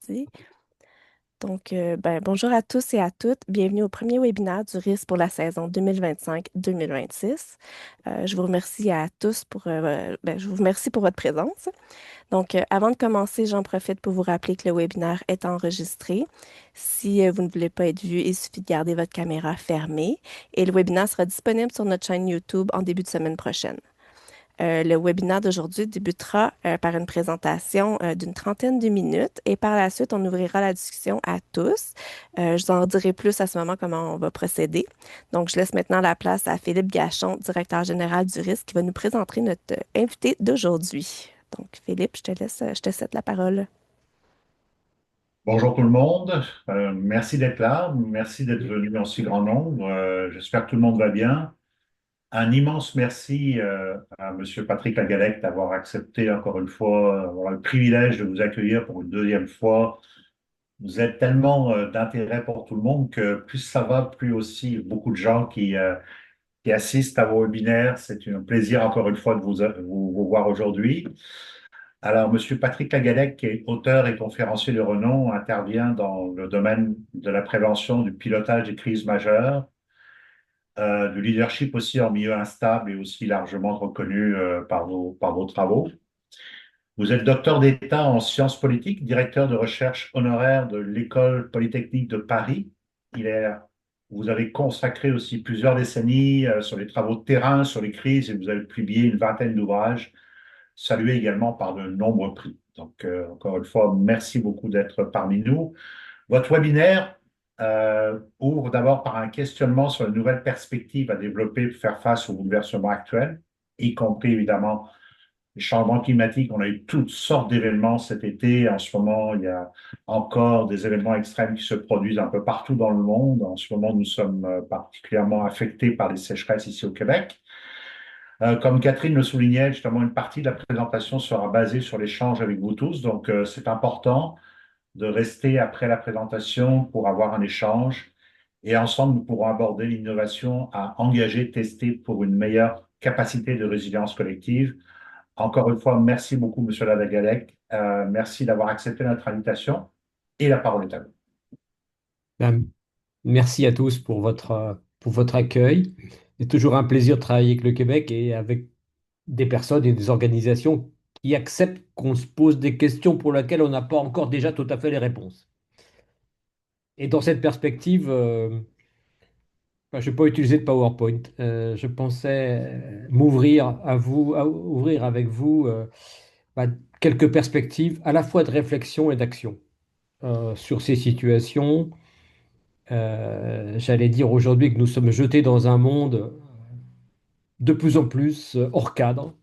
Si. Bonjour à tous et à toutes. Bienvenue au premier webinaire du RIS pour la saison 2025-2026. Je vous remercie à tous je vous remercie pour votre présence. Avant de commencer, j'en profite pour vous rappeler que le webinaire est enregistré. Si vous ne voulez pas être vu, il suffit de garder votre caméra fermée et le webinaire sera disponible sur notre chaîne YouTube en début de semaine prochaine. Le webinaire d'aujourd'hui débutera par une présentation d'une trentaine de minutes et par la suite, on ouvrira la discussion à tous. Je vous en dirai plus à ce moment comment on va procéder. Donc, je laisse maintenant la place à Philippe Gachon, directeur général du RIS, qui va nous présenter notre invité d'aujourd'hui. Donc, Philippe, je te cède la parole. Bonjour tout le monde. Merci d'être là, merci d'être venu en si grand nombre. J'espère que tout le monde va bien. Un immense merci à Monsieur Patrick Lagalec d'avoir accepté encore une fois, avoir le privilège de vous accueillir pour une deuxième fois. Vous êtes tellement d'intérêt pour tout le monde que plus ça va, plus aussi beaucoup de gens qui assistent à vos webinaires. C'est un plaisir encore une fois de vous voir aujourd'hui. Alors, Monsieur Patrick Lagadec, qui est auteur et conférencier de renom, intervient dans le domaine de la prévention, du pilotage des crises majeures, du leadership aussi en milieu instable et aussi largement reconnu par vos travaux. Vous êtes docteur d'État en sciences politiques, directeur de recherche honoraire de l'École polytechnique de Paris. Il est, Vous avez consacré aussi plusieurs décennies sur les travaux de terrain, sur les crises, et vous avez publié une vingtaine d'ouvrages salué également par de nombreux prix. Donc, encore une fois, merci beaucoup d'être parmi nous. Votre webinaire ouvre d'abord par un questionnement sur les nouvelles perspectives à développer pour faire face aux bouleversements actuels, y compris évidemment les changements climatiques. On a eu toutes sortes d'événements cet été. En ce moment, il y a encore des événements extrêmes qui se produisent un peu partout dans le monde. En ce moment, nous sommes particulièrement affectés par les sécheresses ici au Québec. Comme Catherine le soulignait, justement, une partie de la présentation sera basée sur l'échange avec vous tous. Donc, c'est important de rester après la présentation pour avoir un échange. Et ensemble, nous pourrons aborder l'innovation à engager, tester pour une meilleure capacité de résilience collective. Encore une fois, merci beaucoup, Monsieur Ladagalec. Merci d'avoir accepté notre invitation. Et la parole est à vous. Ben, merci à tous pour votre accueil. C'est toujours un plaisir de travailler avec le Québec et avec des personnes et des organisations qui acceptent qu'on se pose des questions pour lesquelles on n'a pas encore déjà tout à fait les réponses. Et dans cette perspective, je n'ai pas utilisé de PowerPoint. Je pensais m'ouvrir à vous, à ouvrir avec vous quelques perspectives à la fois de réflexion et d'action sur ces situations. J'allais dire aujourd'hui que nous sommes jetés dans un monde de plus en plus hors cadre,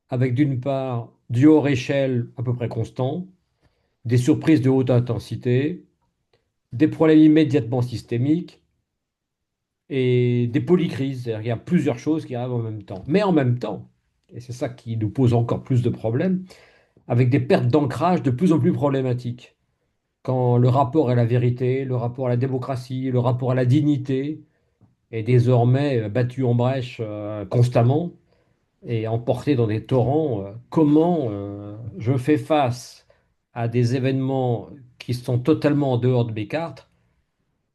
avec d'une part du hors échelle à peu près constant, des surprises de haute intensité, des problèmes immédiatement systémiques et des polycrises. C'est-à-dire qu'il y a plusieurs choses qui arrivent en même temps. Mais en même temps, et c'est ça qui nous pose encore plus de problèmes, avec des pertes d'ancrage de plus en plus problématiques. Quand le rapport à la vérité, le rapport à la démocratie, le rapport à la dignité est désormais battu en brèche constamment et emporté dans des torrents, comment je fais face à des événements qui sont totalement en dehors de mes cartes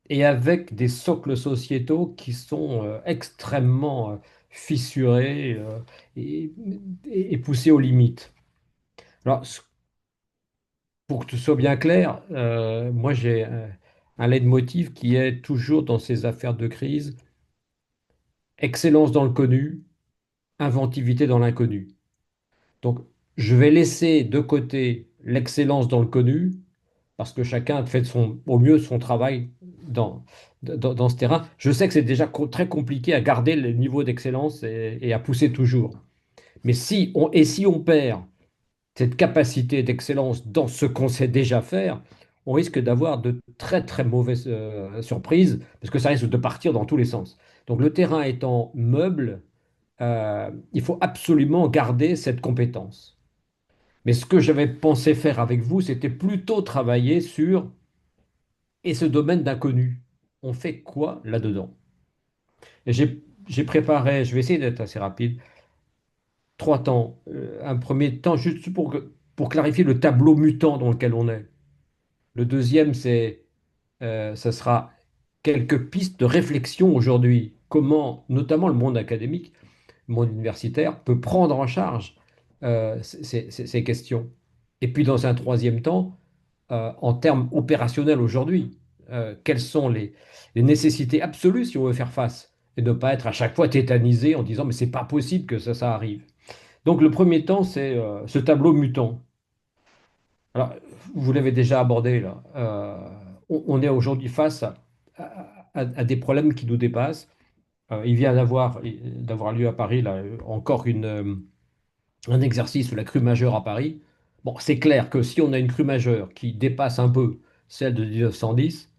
et avec des socles sociétaux qui sont extrêmement fissurés et, et poussés aux limites. Alors, pour que ce soit bien clair, moi j'ai un leitmotiv qui est toujours dans ces affaires de crise, excellence dans le connu, inventivité dans l'inconnu. Donc, je vais laisser de côté l'excellence dans le connu, parce que chacun fait au mieux son travail dans ce terrain. Je sais que c'est déjà très compliqué à garder le niveau d'excellence et à pousser toujours. Mais si on perd cette capacité d'excellence dans ce qu'on sait déjà faire, on risque d'avoir de très très mauvaises surprises, parce que ça risque de partir dans tous les sens. Donc le terrain étant meuble, il faut absolument garder cette compétence. Mais ce que j'avais pensé faire avec vous, c'était plutôt travailler sur, et ce domaine d'inconnu, on fait quoi là-dedans? Et j'ai préparé, je vais essayer d'être assez rapide, trois temps. Un premier temps, juste pour clarifier le tableau mutant dans lequel on est. Le deuxième, ça sera quelques pistes de réflexion aujourd'hui. Comment, notamment le monde académique, le monde universitaire, peut prendre en charge ces questions. Et puis, dans un troisième temps, en termes opérationnels aujourd'hui, quelles sont les nécessités absolues si on veut faire face et ne pas être à chaque fois tétanisé en disant mais c'est pas possible que ça arrive. Donc, le premier temps, c'est ce tableau mutant. Alors, vous l'avez déjà abordé là. On est aujourd'hui face à des problèmes qui nous dépassent. Il vient d'avoir lieu à Paris là, encore un exercice sur la crue majeure à Paris. Bon, c'est clair que si on a une crue majeure qui dépasse un peu celle de 1910,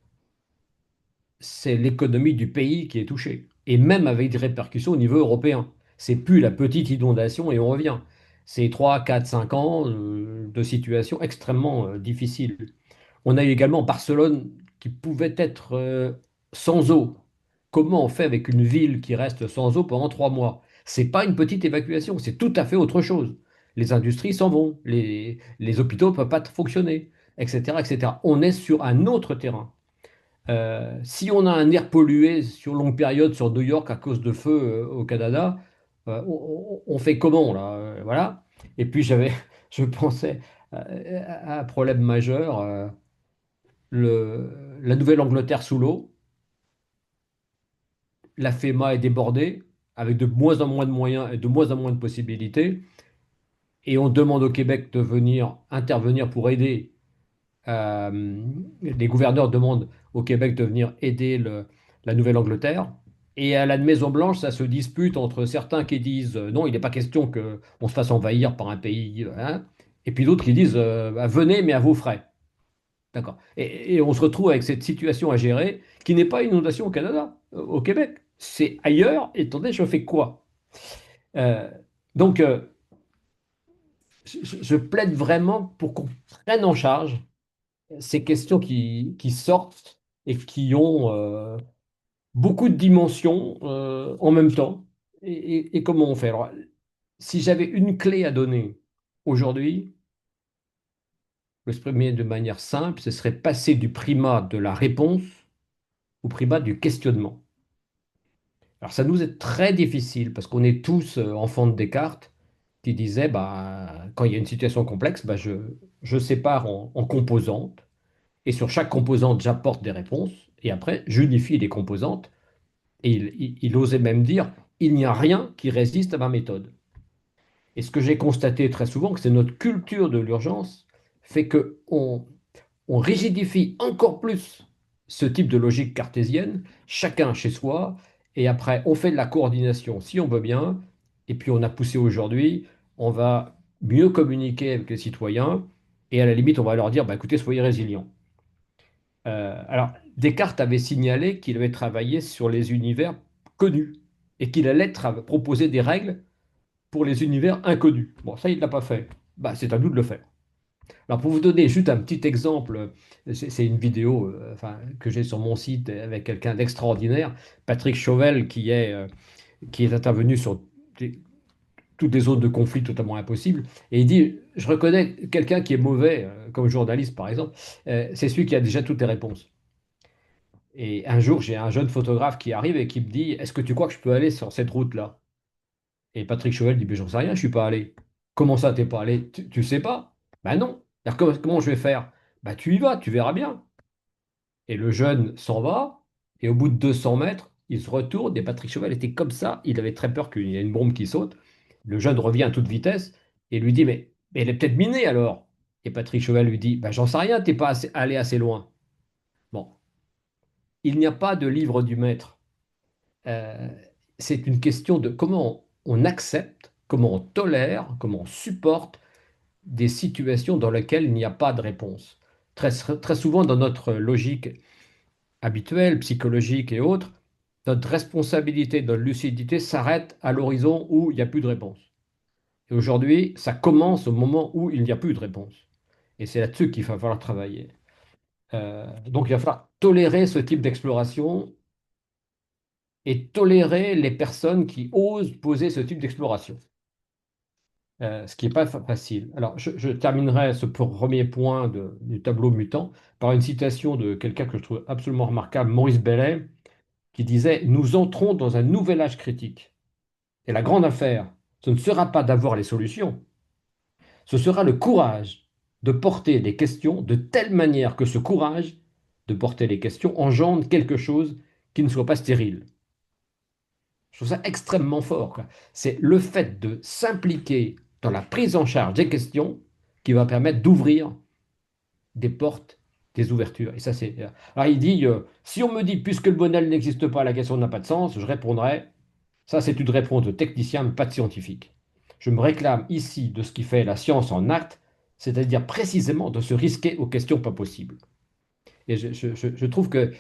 c'est l'économie du pays qui est touchée. Et même avec des répercussions au niveau européen. C'est plus la petite inondation et on revient. C'est 3, 4, 5 ans de situation extrêmement difficile. On a eu également Barcelone qui pouvait être sans eau. Comment on fait avec une ville qui reste sans eau pendant 3 mois? C'est pas une petite évacuation, c'est tout à fait autre chose. Les industries s'en vont, les hôpitaux ne peuvent pas fonctionner, etc., etc. On est sur un autre terrain. Si on a un air pollué sur longue période sur New York à cause de feux au Canada, on fait comment là? Voilà. Et puis je pensais à un problème majeur. La Nouvelle-Angleterre sous l'eau, la FEMA est débordée, avec de moins en moins de moyens et de moins en moins de possibilités, et on demande au Québec de venir intervenir pour aider. Les gouverneurs demandent au Québec de venir aider la Nouvelle-Angleterre. Et à la Maison-Blanche, ça se dispute entre certains qui disent non, il n'est pas question qu'on se fasse envahir par un pays, hein, et puis d'autres qui disent bah, venez, mais à vos frais. D'accord. Et on se retrouve avec cette situation à gérer qui n'est pas une inondation au Canada, au Québec. C'est ailleurs, et attendez, je fais quoi? Euh, donc, je plaide vraiment pour qu'on prenne en charge ces questions qui sortent et qui ont beaucoup de dimensions en même temps. Et comment on fait? Alors, si j'avais une clé à donner aujourd'hui, l'exprimer de manière simple, ce serait passer du primat de la réponse au primat du questionnement. Alors ça nous est très difficile parce qu'on est tous enfants de Descartes qui disait bah, quand il y a une situation complexe, bah, je sépare en composantes et sur chaque composante j'apporte des réponses et après j'unifie les composantes et il osait même dire il n'y a rien qui résiste à ma méthode. Et ce que j'ai constaté très souvent, c'est que notre culture de l'urgence fait que on rigidifie encore plus ce type de logique cartésienne, chacun chez soi, et après on fait de la coordination si on veut bien, et puis on a poussé aujourd'hui, on va mieux communiquer avec les citoyens, et à la limite on va leur dire, bah, écoutez, soyez résilients. Alors, Descartes avait signalé qu'il avait travaillé sur les univers connus, et qu'il allait proposer des règles pour les univers inconnus. Bon, ça, il ne l'a pas fait. Bah, c'est à nous de le faire. Alors, pour vous donner juste un petit exemple, c'est une vidéo enfin, que j'ai sur mon site avec quelqu'un d'extraordinaire, Patrick Chauvel, qui est intervenu sur toutes les zones de conflit totalement impossibles. Et il dit, je reconnais quelqu'un qui est mauvais, comme journaliste par exemple, c'est celui qui a déjà toutes les réponses. Et un jour, j'ai un jeune photographe qui arrive et qui me dit, est-ce que tu crois que je peux aller sur cette route-là? Et Patrick Chauvel dit, mais j'en sais rien, je suis pas allé. Comment ça, t'es pas allé? Tu sais pas? Ben non. Alors, comment je vais faire? Bah tu y vas, tu verras bien. Et le jeune s'en va, et au bout de 200 mètres, il se retourne, et Patrick Chauvel était comme ça, il avait très peur qu'il y ait une bombe qui saute. Le jeune revient à toute vitesse et lui dit, mais elle est peut-être minée alors. Et Patrick Chauvel lui dit, bah j'en sais rien, t'es pas allé assez loin. Bon, il n'y a pas de livre du maître. Euh, c'est une question de comment on accepte, comment on tolère, comment on supporte des situations dans lesquelles il n'y a pas de réponse. Très souvent, dans notre logique habituelle, psychologique et autres, notre responsabilité, notre lucidité s'arrête à l'horizon où il n'y a plus de réponse. Et aujourd'hui, ça commence au moment où il n'y a plus de réponse. Et c'est là-dessus qu'il va falloir travailler. Donc il va falloir tolérer ce type d'exploration et tolérer les personnes qui osent poser ce type d'exploration. ce qui n'est pas facile. Alors, je terminerai ce premier point du tableau mutant par une citation de quelqu'un que je trouve absolument remarquable, Maurice Bellet, qui disait: Nous entrons dans un nouvel âge critique. Et la grande affaire, ce ne sera pas d'avoir les solutions, ce sera le courage de porter les questions de telle manière que ce courage de porter les questions engendre quelque chose qui ne soit pas stérile. Je trouve ça extrêmement fort, quoi. C'est le fait de s'impliquer dans la prise en charge des questions qui va permettre d'ouvrir des portes, des ouvertures. Et ça, c'est. Alors, il dit, si on me dit, puisque le modèle n'existe pas, la question n'a pas de sens, je répondrai, ça, c'est une réponse de technicien, mais pas de scientifique. Je me réclame ici de ce qui fait la science en acte, c'est-à-dire précisément de se risquer aux questions pas possibles. Et je trouve que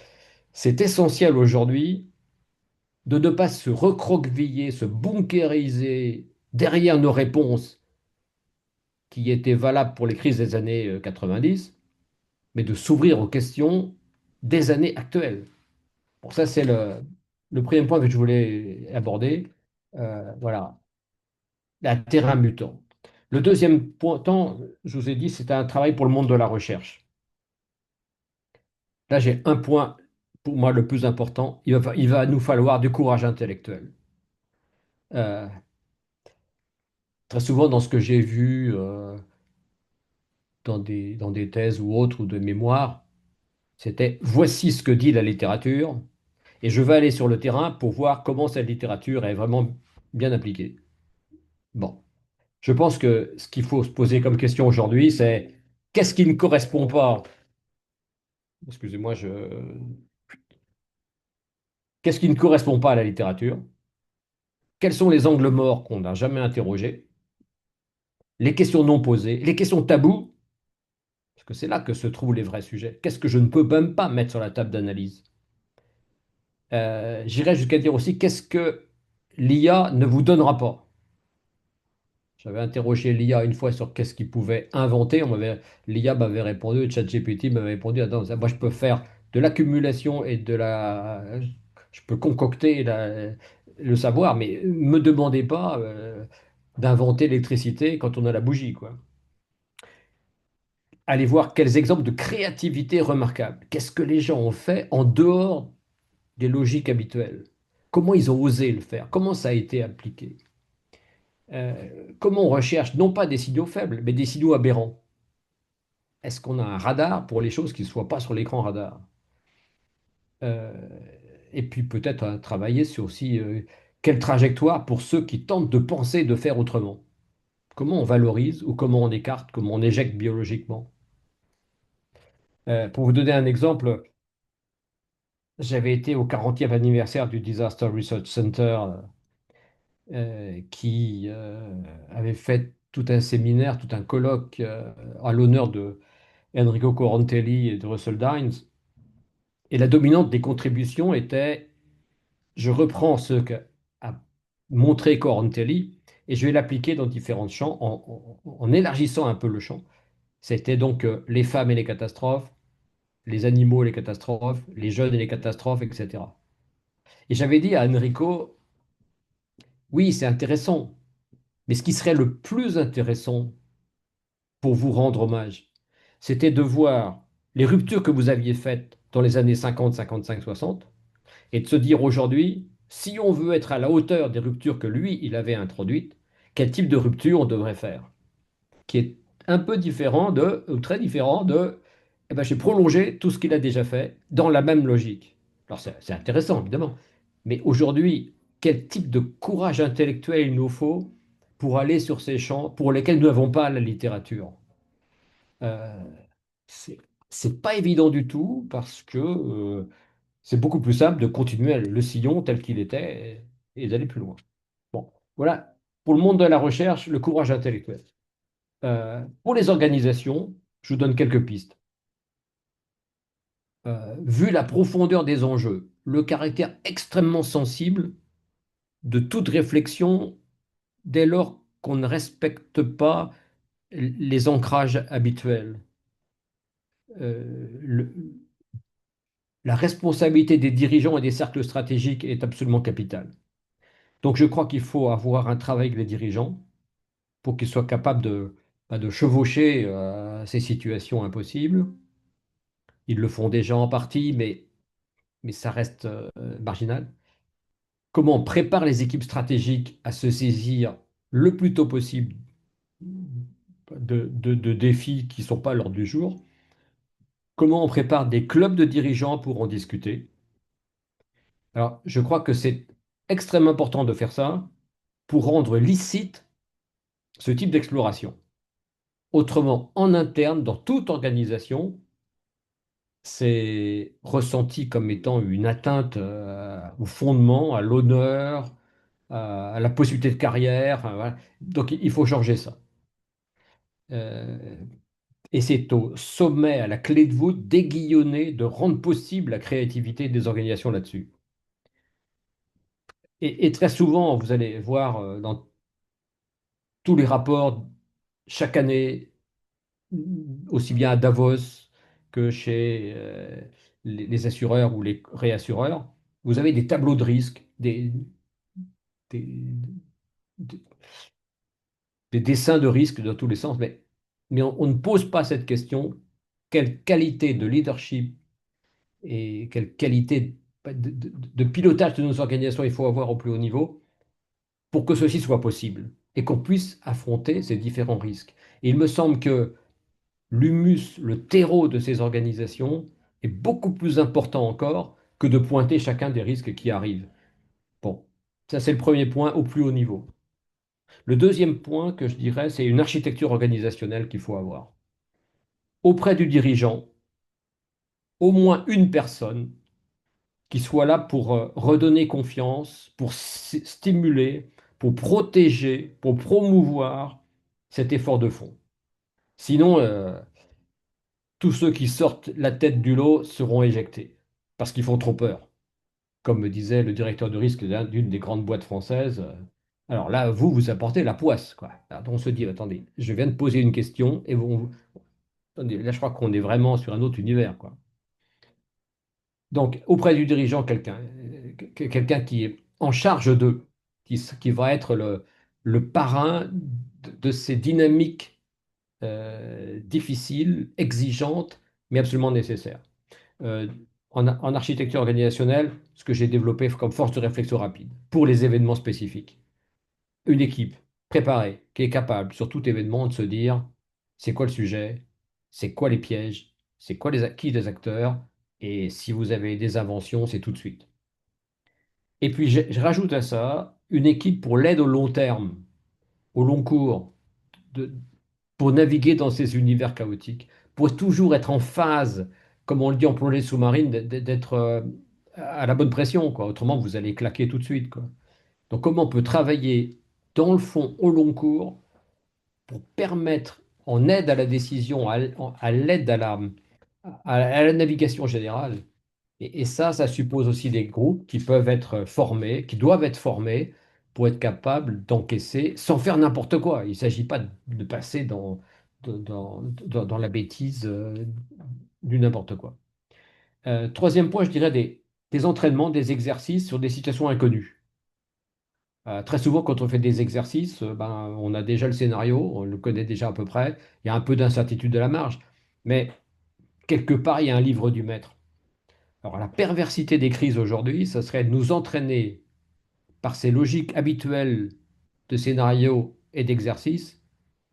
c'est essentiel aujourd'hui de ne pas se recroqueviller, se bunkériser derrière nos réponses qui étaient valables pour les crises des années 90, mais de s'ouvrir aux questions des années actuelles. Bon, ça, c'est le premier point que je voulais aborder. Voilà, la terrain mutant. Le deuxième point, je vous ai dit, c'est un travail pour le monde de la recherche. Là, j'ai un point, pour moi, le plus important. Il va nous falloir du courage intellectuel. Euh, Très souvent, dans ce que j'ai vu dans des thèses ou autres, ou de mémoires, c'était: voici ce que dit la littérature, et je vais aller sur le terrain pour voir comment cette littérature est vraiment bien appliquée. Bon, je pense que ce qu'il faut se poser comme question aujourd'hui, c'est: qu'est-ce qui ne correspond pas? Excusez-moi, qu'est-ce qui ne correspond pas à la littérature? Quels sont les angles morts qu'on n'a jamais interrogés? Les questions non posées, les questions taboues, parce que c'est là que se trouvent les vrais sujets. Qu'est-ce que je ne peux même pas mettre sur la table d'analyse? J'irais jusqu'à dire aussi: qu'est-ce que l'IA ne vous donnera pas? J'avais interrogé l'IA une fois sur qu'est-ce qu'il pouvait inventer. L'IA m'avait répondu, ChatGPT m'avait répondu: attends, moi je peux faire de l'accumulation et je peux concocter le savoir, mais me demandez pas d'inventer l'électricité quand on a la bougie, quoi. Allez voir quels exemples de créativité remarquables. Qu'est-ce que les gens ont fait en dehors des logiques habituelles? Comment ils ont osé le faire? Comment ça a été appliqué? Comment on recherche non pas des signaux faibles, mais des signaux aberrants? Est-ce qu'on a un radar pour les choses qui ne soient pas sur l'écran radar? Euh, et puis peut-être travailler sur aussi quelle trajectoire pour ceux qui tentent de penser, de faire autrement. Comment on valorise ou comment on écarte, comment on éjecte biologiquement. Pour vous donner un exemple, j'avais été au 40e anniversaire du Disaster Research Center qui avait fait tout un séminaire, tout un colloque à l'honneur de Enrico Corantelli et de Russell Dines. Et la dominante des contributions était: je reprends ce qu'a montré Corantelli et je vais l'appliquer dans différents champs en élargissant un peu le champ. C'était donc les femmes et les catastrophes, les animaux et les catastrophes, les jeunes et les catastrophes, etc. Et j'avais dit à Enrico: oui, c'est intéressant, mais ce qui serait le plus intéressant pour vous rendre hommage, c'était de voir les ruptures que vous aviez faites dans les années 50, 55, 60, et de se dire aujourd'hui: si on veut être à la hauteur des ruptures que lui, il avait introduites, quel type de rupture on devrait faire? Qui est un peu différent ou très différent de: eh ben, j'ai prolongé tout ce qu'il a déjà fait dans la même logique. Alors c'est intéressant, évidemment, mais aujourd'hui, quel type de courage intellectuel il nous faut pour aller sur ces champs pour lesquels nous n'avons pas la littérature? Euh, c'est c'est pas évident du tout parce que c'est beaucoup plus simple de continuer le sillon tel qu'il était et d'aller plus loin. Bon, voilà pour le monde de la recherche, le courage intellectuel. Pour les organisations, je vous donne quelques pistes. Vu la profondeur des enjeux, le caractère extrêmement sensible de toute réflexion dès lors qu'on ne respecte pas les ancrages habituels, le, la responsabilité des dirigeants et des cercles stratégiques est absolument capitale. Donc je crois qu'il faut avoir un travail avec les dirigeants, pour qu'ils soient capables de chevaucher ces situations impossibles. Ils le font déjà en partie, mais ça reste marginal. Comment on prépare les équipes stratégiques à se saisir le plus tôt possible de défis qui ne sont pas à l'ordre du jour. Comment on prépare des clubs de dirigeants pour en discuter. Alors, je crois que c'est extrêmement important de faire ça pour rendre licite ce type d'exploration. Autrement, en interne, dans toute organisation, c'est ressenti comme étant une atteinte au fondement, à l'honneur, à la possibilité de carrière. Voilà. Donc, il faut changer ça. Euh, et c'est au sommet, à la clé de voûte, d'aiguillonner, de rendre possible la créativité des organisations là-dessus. Et très souvent, vous allez voir dans tous les rapports, chaque année, aussi bien à Davos que chez les assureurs ou les réassureurs, vous avez des tableaux de risque, des, des- des dessins de risque dans tous les sens, mais on ne pose pas cette question, quelle qualité de leadership et quelle qualité de pilotage de nos organisations il faut avoir au plus haut niveau pour que ceci soit possible et qu'on puisse affronter ces différents risques. Et il me semble que l'humus, le terreau de ces organisations est beaucoup plus important encore que de pointer chacun des risques qui arrivent. Bon, ça c'est le premier point au plus haut niveau. Le deuxième point que je dirais, c'est une architecture organisationnelle qu'il faut avoir. Auprès du dirigeant, au moins une personne qui soit là pour redonner confiance, pour stimuler, pour protéger, pour promouvoir cet effort de fond. Sinon, tous ceux qui sortent la tête du lot seront éjectés parce qu'ils font trop peur. Comme me disait le directeur de risque d'une des grandes boîtes françaises. Alors là, vous apportez la poisse, quoi. Alors, on se dit, attendez, je viens de poser une question et attendez, là, je crois qu'on est vraiment sur un autre univers, quoi. Donc, auprès du dirigeant, quelqu'un qui est en charge d'eux, qui va être le parrain de ces dynamiques difficiles, exigeantes, mais absolument nécessaires. Euh, en architecture organisationnelle, ce que j'ai développé comme force de réflexion rapide pour les événements spécifiques. Une équipe préparée qui est capable, sur tout événement, de se dire c'est quoi le sujet, c'est quoi les pièges, c'est quoi qui les acteurs, et si vous avez des inventions, c'est tout de suite. Et puis, je rajoute à ça une équipe pour l'aide au long terme, au long cours, de, pour naviguer dans ces univers chaotiques, pour toujours être en phase, comme on le dit en plongée sous-marine, d'être à la bonne pression, quoi. Autrement, vous allez claquer tout de suite, quoi. Donc, comment on peut travailler dans le fond, au long cours, pour permettre, en aide à la décision, à l'aide à la navigation générale. Et ça suppose aussi des groupes qui peuvent être formés, qui doivent être formés pour être capables d'encaisser sans faire n'importe quoi. Il ne s'agit pas de passer dans la bêtise du n'importe quoi. Troisième point, je dirais des entraînements, des exercices sur des situations inconnues. Très souvent, quand on fait des exercices, ben, on a déjà le scénario, on le connaît déjà à peu près, il y a un peu d'incertitude de la marge, mais quelque part, il y a un livre du maître. Alors, la perversité des crises aujourd'hui, ce serait de nous entraîner par ces logiques habituelles de scénario et d'exercice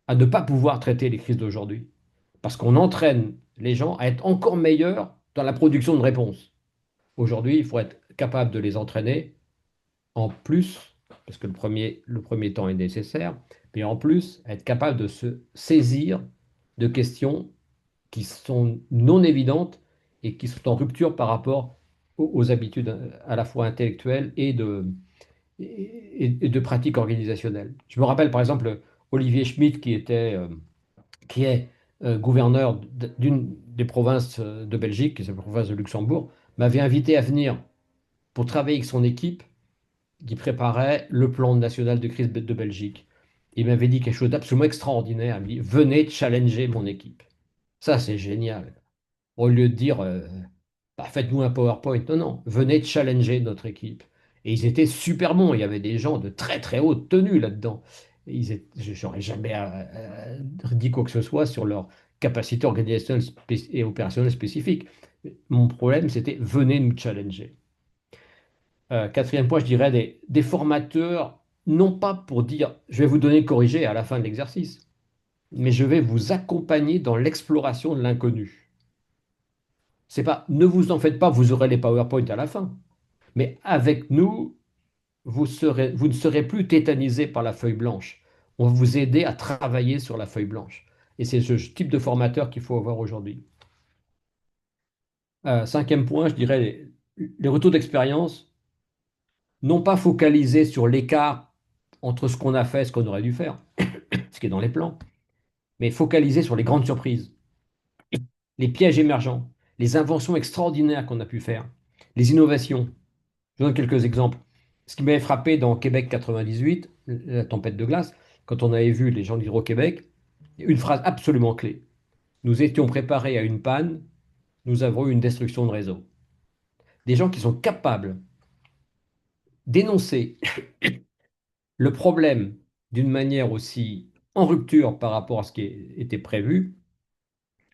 à ne pas pouvoir traiter les crises d'aujourd'hui. Parce qu'on entraîne les gens à être encore meilleurs dans la production de réponses. Aujourd'hui, il faut être capable de les entraîner en plus, parce que le premier temps est nécessaire, mais en plus, être capable de se saisir de questions qui sont non évidentes et qui sont en rupture par rapport aux habitudes à la fois intellectuelles et de pratiques organisationnelles. Je me rappelle par exemple Olivier Schmitt qui est gouverneur d'une des provinces de Belgique, qui est la province de Luxembourg, m'avait invité à venir pour travailler avec son équipe qui préparait le plan national de crise de Belgique. Il m'avait dit quelque chose d'absolument extraordinaire. Il me dit, venez challenger mon équipe. Ça, c'est génial. Au lieu de dire, bah, faites-nous un PowerPoint. Non, non, venez challenger notre équipe. Et ils étaient super bons. Il y avait des gens de très, très haute tenue là-dedans. Je n'aurais jamais dit quoi que ce soit sur leur capacité organisationnelle et opérationnelle spécifique. Mon problème, c'était venez nous challenger. Quatrième point, je dirais des formateurs, non pas pour dire je vais vous donner corrigé à la fin de l'exercice, mais je vais vous accompagner dans l'exploration de l'inconnu. C'est pas ne vous en faites pas, vous aurez les PowerPoint à la fin. Mais avec nous, vous ne serez plus tétanisé par la feuille blanche. On va vous aider à travailler sur la feuille blanche. Et c'est ce type de formateur qu'il faut avoir aujourd'hui. Cinquième point, je dirais les retours d'expérience, non pas focalisés sur l'écart entre ce qu'on a fait et ce qu'on aurait dû faire, ce qui est dans les plans, mais focalisés sur les grandes surprises, les pièges émergents, les inventions extraordinaires qu'on a pu faire, les innovations. Je donne quelques exemples. Ce qui m'avait frappé dans Québec 98, la tempête de glace, quand on avait vu les gens d'Hydro-Québec, une phrase absolument clé. Nous étions préparés à une panne, nous avons eu une destruction de réseau. Des gens qui sont capables d'énoncer le problème d'une manière aussi en rupture par rapport à ce qui était prévu,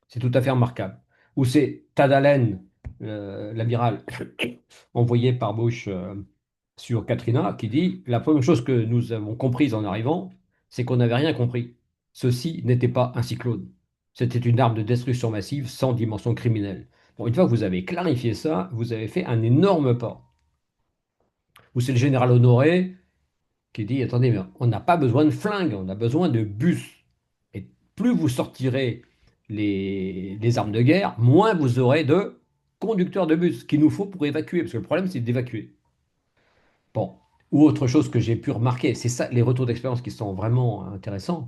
c'est tout à fait remarquable. Ou c'est Tad Allen, l'amiral envoyé par Bush sur Katrina, qui dit la première chose que nous avons comprise en arrivant, c'est qu'on n'avait rien compris. Ceci n'était pas un cyclone. C'était une arme de destruction massive sans dimension criminelle. Bon, une fois que vous avez clarifié ça, vous avez fait un énorme pas. Ou c'est le général Honoré qui dit attendez, mais on n'a pas besoin de flingues, on a besoin de bus. Et plus vous sortirez les armes de guerre, moins vous aurez de conducteurs de bus qu'il nous faut pour évacuer. Parce que le problème, c'est d'évacuer. Bon, ou autre chose que j'ai pu remarquer, c'est ça, les retours d'expérience qui sont vraiment intéressants.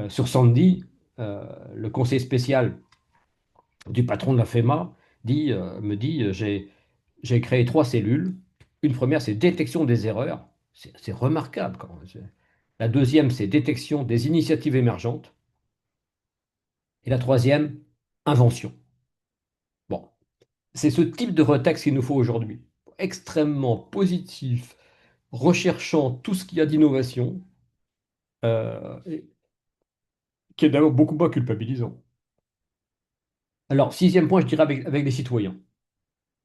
Sur Sandy, le conseiller spécial du patron de la FEMA me dit, j'ai créé trois cellules. Une première, c'est détection des erreurs. C'est remarquable quand même. La deuxième, c'est détection des initiatives émergentes. Et la troisième, invention. Bon, c'est ce type de retexte qu'il nous faut aujourd'hui. Extrêmement positif, recherchant tout ce qu'il y a d'innovation, qui est d'ailleurs beaucoup moins culpabilisant. Alors, sixième point, je dirais avec les citoyens.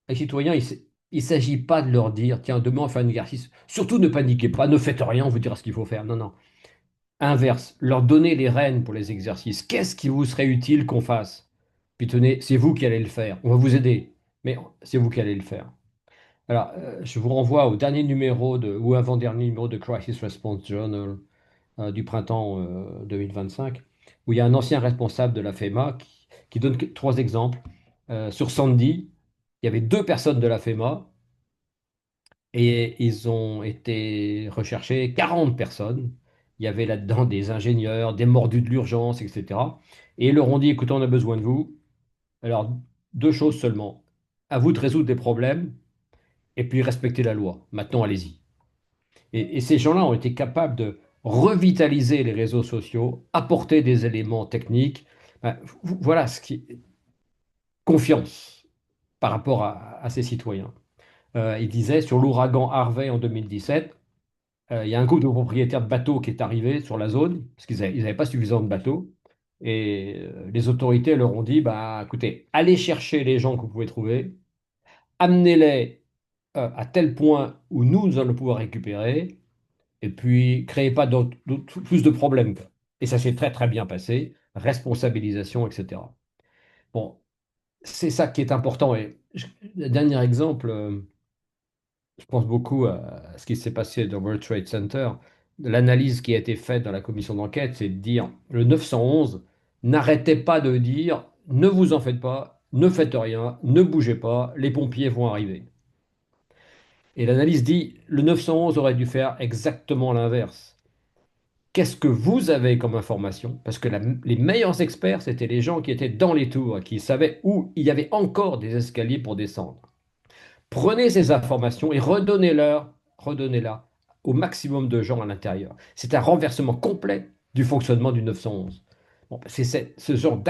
Les citoyens, il ne s'agit pas de leur dire, tiens, demain on fait un exercice. Surtout ne paniquez pas, ne faites rien, on vous dira ce qu'il faut faire. Non, non. Inverse, leur donner les rênes pour les exercices. Qu'est-ce qui vous serait utile qu'on fasse? Puis tenez, c'est vous qui allez le faire. On va vous aider, mais c'est vous qui allez le faire. Alors, je vous renvoie au dernier numéro ou avant-dernier numéro de Crisis Response Journal du printemps 2025, où il y a un ancien responsable de la FEMA qui donne trois exemples. Sur Sandy, il y avait deux personnes de la FEMA et ils ont été recherchés 40 personnes. Il y avait là-dedans des ingénieurs, des mordus de l'urgence, etc. Et ils leur ont dit, écoutez, on a besoin de vous. Alors, deux choses seulement. À vous de résoudre des problèmes et puis respecter la loi. Maintenant, allez-y. Et ces gens-là ont été capables de revitaliser les réseaux sociaux, apporter des éléments techniques. Ben, voilà ce qui confiance par rapport à ces citoyens. Il disait sur l'ouragan Harvey en 2017, il y a un groupe de propriétaires de bateaux qui est arrivé sur la zone parce qu'ils n'avaient pas suffisamment de bateaux. Et les autorités leur ont dit, bah, écoutez, allez chercher les gens que vous pouvez trouver, amenez-les à tel point où nous allons pouvoir récupérer, et puis, créez pas plus de problèmes. Et ça s'est très très bien passé. Responsabilisation, etc. Bon, c'est ça qui est important. Et le dernier exemple, je pense beaucoup à ce qui s'est passé dans World Trade Center. L'analyse qui a été faite dans la commission d'enquête, c'est de dire le 911 n'arrêtez pas de dire ne vous en faites pas, ne faites rien, ne bougez pas, les pompiers vont arriver. Et l'analyse dit le 911 aurait dû faire exactement l'inverse. Qu'est-ce que vous avez comme information? Parce que les meilleurs experts, c'était les gens qui étaient dans les tours, qui savaient où il y avait encore des escaliers pour descendre. Prenez ces informations et redonnez-la au maximum de gens à l'intérieur. C'est un renversement complet du fonctionnement du 911. Bon, c'est ce genre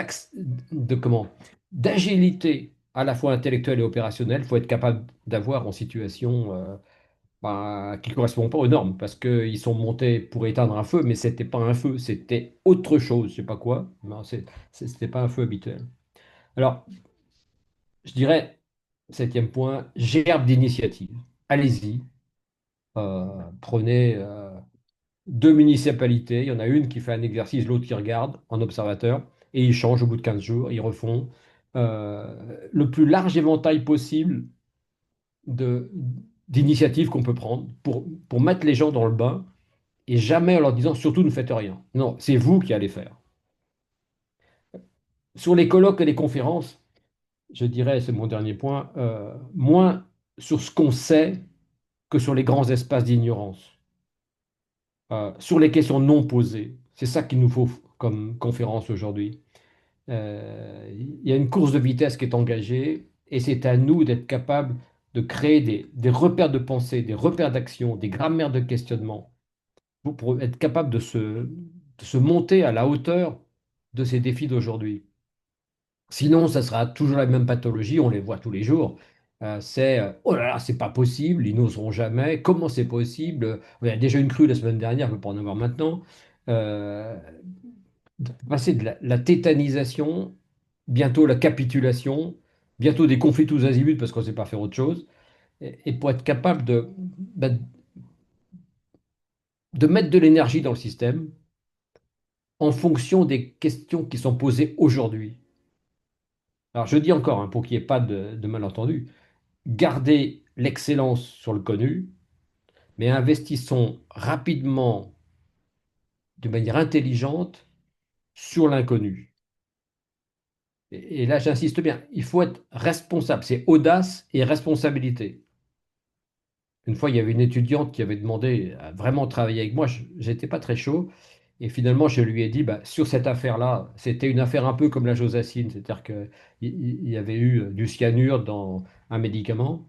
d'agilité à la fois intellectuelle et opérationnelle, il faut être capable d'avoir en situation bah, qui ne correspond pas aux normes, parce qu'ils sont montés pour éteindre un feu, mais c'était pas un feu, c'était autre chose, je sais pas quoi. Non, c'était pas un feu habituel. Alors, je dirais, septième point, gerbe d'initiative. Allez-y, prenez deux municipalités, il y en a une qui fait un exercice, l'autre qui regarde en observateur, et ils changent au bout de 15 jours, ils refont le plus large éventail possible de, d'initiatives qu'on peut prendre pour mettre les gens dans le bain et jamais en leur disant surtout ne faites rien. Non, c'est vous qui allez faire. Sur les colloques et les conférences, je dirais, c'est mon dernier point, moins sur ce qu'on sait que sur les grands espaces d'ignorance, sur les questions non posées. C'est ça qu'il nous faut comme conférence aujourd'hui. Il y a une course de vitesse qui est engagée et c'est à nous d'être capables de créer des repères de pensée, des repères d'action, des grammaires de questionnement pour être capable de se monter à la hauteur de ces défis d'aujourd'hui. Sinon, ça sera toujours la même pathologie, on les voit tous les jours. C'est oh là là, c'est pas possible, ils n'oseront jamais. Comment c'est possible? Il y a déjà une crue la semaine dernière, je ne peux pas en avoir maintenant. Euh, Passer de la tétanisation, bientôt la capitulation, bientôt des conflits tous azimuts parce qu'on ne sait pas faire autre chose. Et pour être capable bah, de mettre de l'énergie dans le système en fonction des questions qui sont posées aujourd'hui. Alors je dis encore, hein, pour qu'il n'y ait pas de malentendu, gardez l'excellence sur le connu, mais investissons rapidement, de manière intelligente, sur l'inconnu. Et là, j'insiste bien, il faut être responsable. C'est audace et responsabilité. Une fois, il y avait une étudiante qui avait demandé à vraiment travailler avec moi. J'étais pas très chaud. Et finalement, je lui ai dit, bah, sur cette affaire-là, c'était une affaire un peu comme la Josacine, c'est-à-dire qu'il y avait eu du cyanure dans un médicament.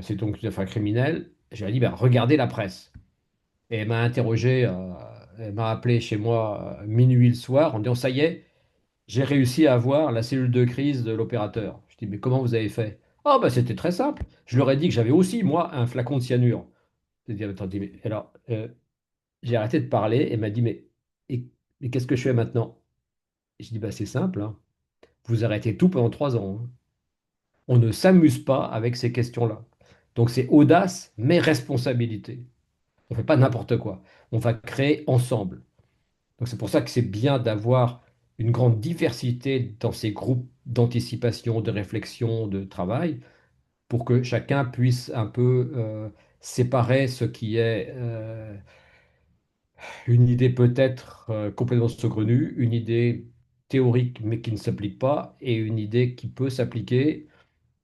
C'est donc une affaire criminelle. Je lui ai dit, bah, regardez la presse. Et elle m'a interrogé, elle m'a appelé chez moi minuit le soir en me disant, ça y est, j'ai réussi à avoir la cellule de crise de l'opérateur. Je dis, mais comment vous avez fait? Oh, bah, c'était très simple. Je leur ai dit que j'avais aussi, moi, un flacon de cyanure. J'ai dit, attendez, mais alors, j'ai arrêté de parler et elle m'a dit, et, mais qu'est-ce que je fais maintenant? Et je dis, bah, c'est simple, hein. Vous arrêtez tout pendant 3 ans, hein. On ne s'amuse pas avec ces questions-là. Donc, c'est audace, mais responsabilité. On ne fait pas n'importe quoi. On va créer ensemble. Donc c'est pour ça que c'est bien d'avoir une grande diversité dans ces groupes d'anticipation, de réflexion, de travail, pour que chacun puisse un peu séparer ce qui est une idée peut-être complètement saugrenue, une idée théorique mais qui ne s'applique pas, et une idée qui peut s'appliquer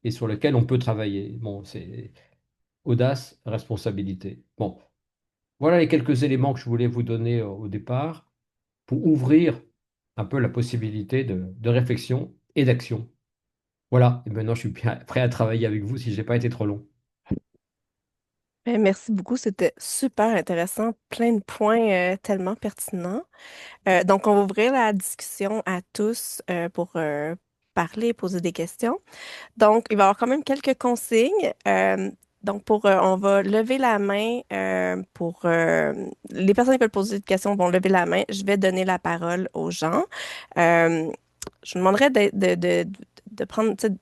et sur laquelle on peut travailler. Bon, c'est audace, responsabilité. Bon, voilà les quelques éléments que je voulais vous donner au départ, pour ouvrir un peu la possibilité de réflexion et d'action. Voilà, et maintenant je suis prêt à travailler avec vous si je n'ai pas été trop long. Merci beaucoup, c'était super intéressant, plein de points tellement pertinents. Donc, on va ouvrir la discussion à tous pour parler, poser des questions. Donc, il va y avoir quand même quelques consignes. Donc, on va lever la main pour les personnes qui veulent poser des questions vont lever la main. Je vais donner la parole aux gens. Euh, je vous demanderais de prendre, tu sais,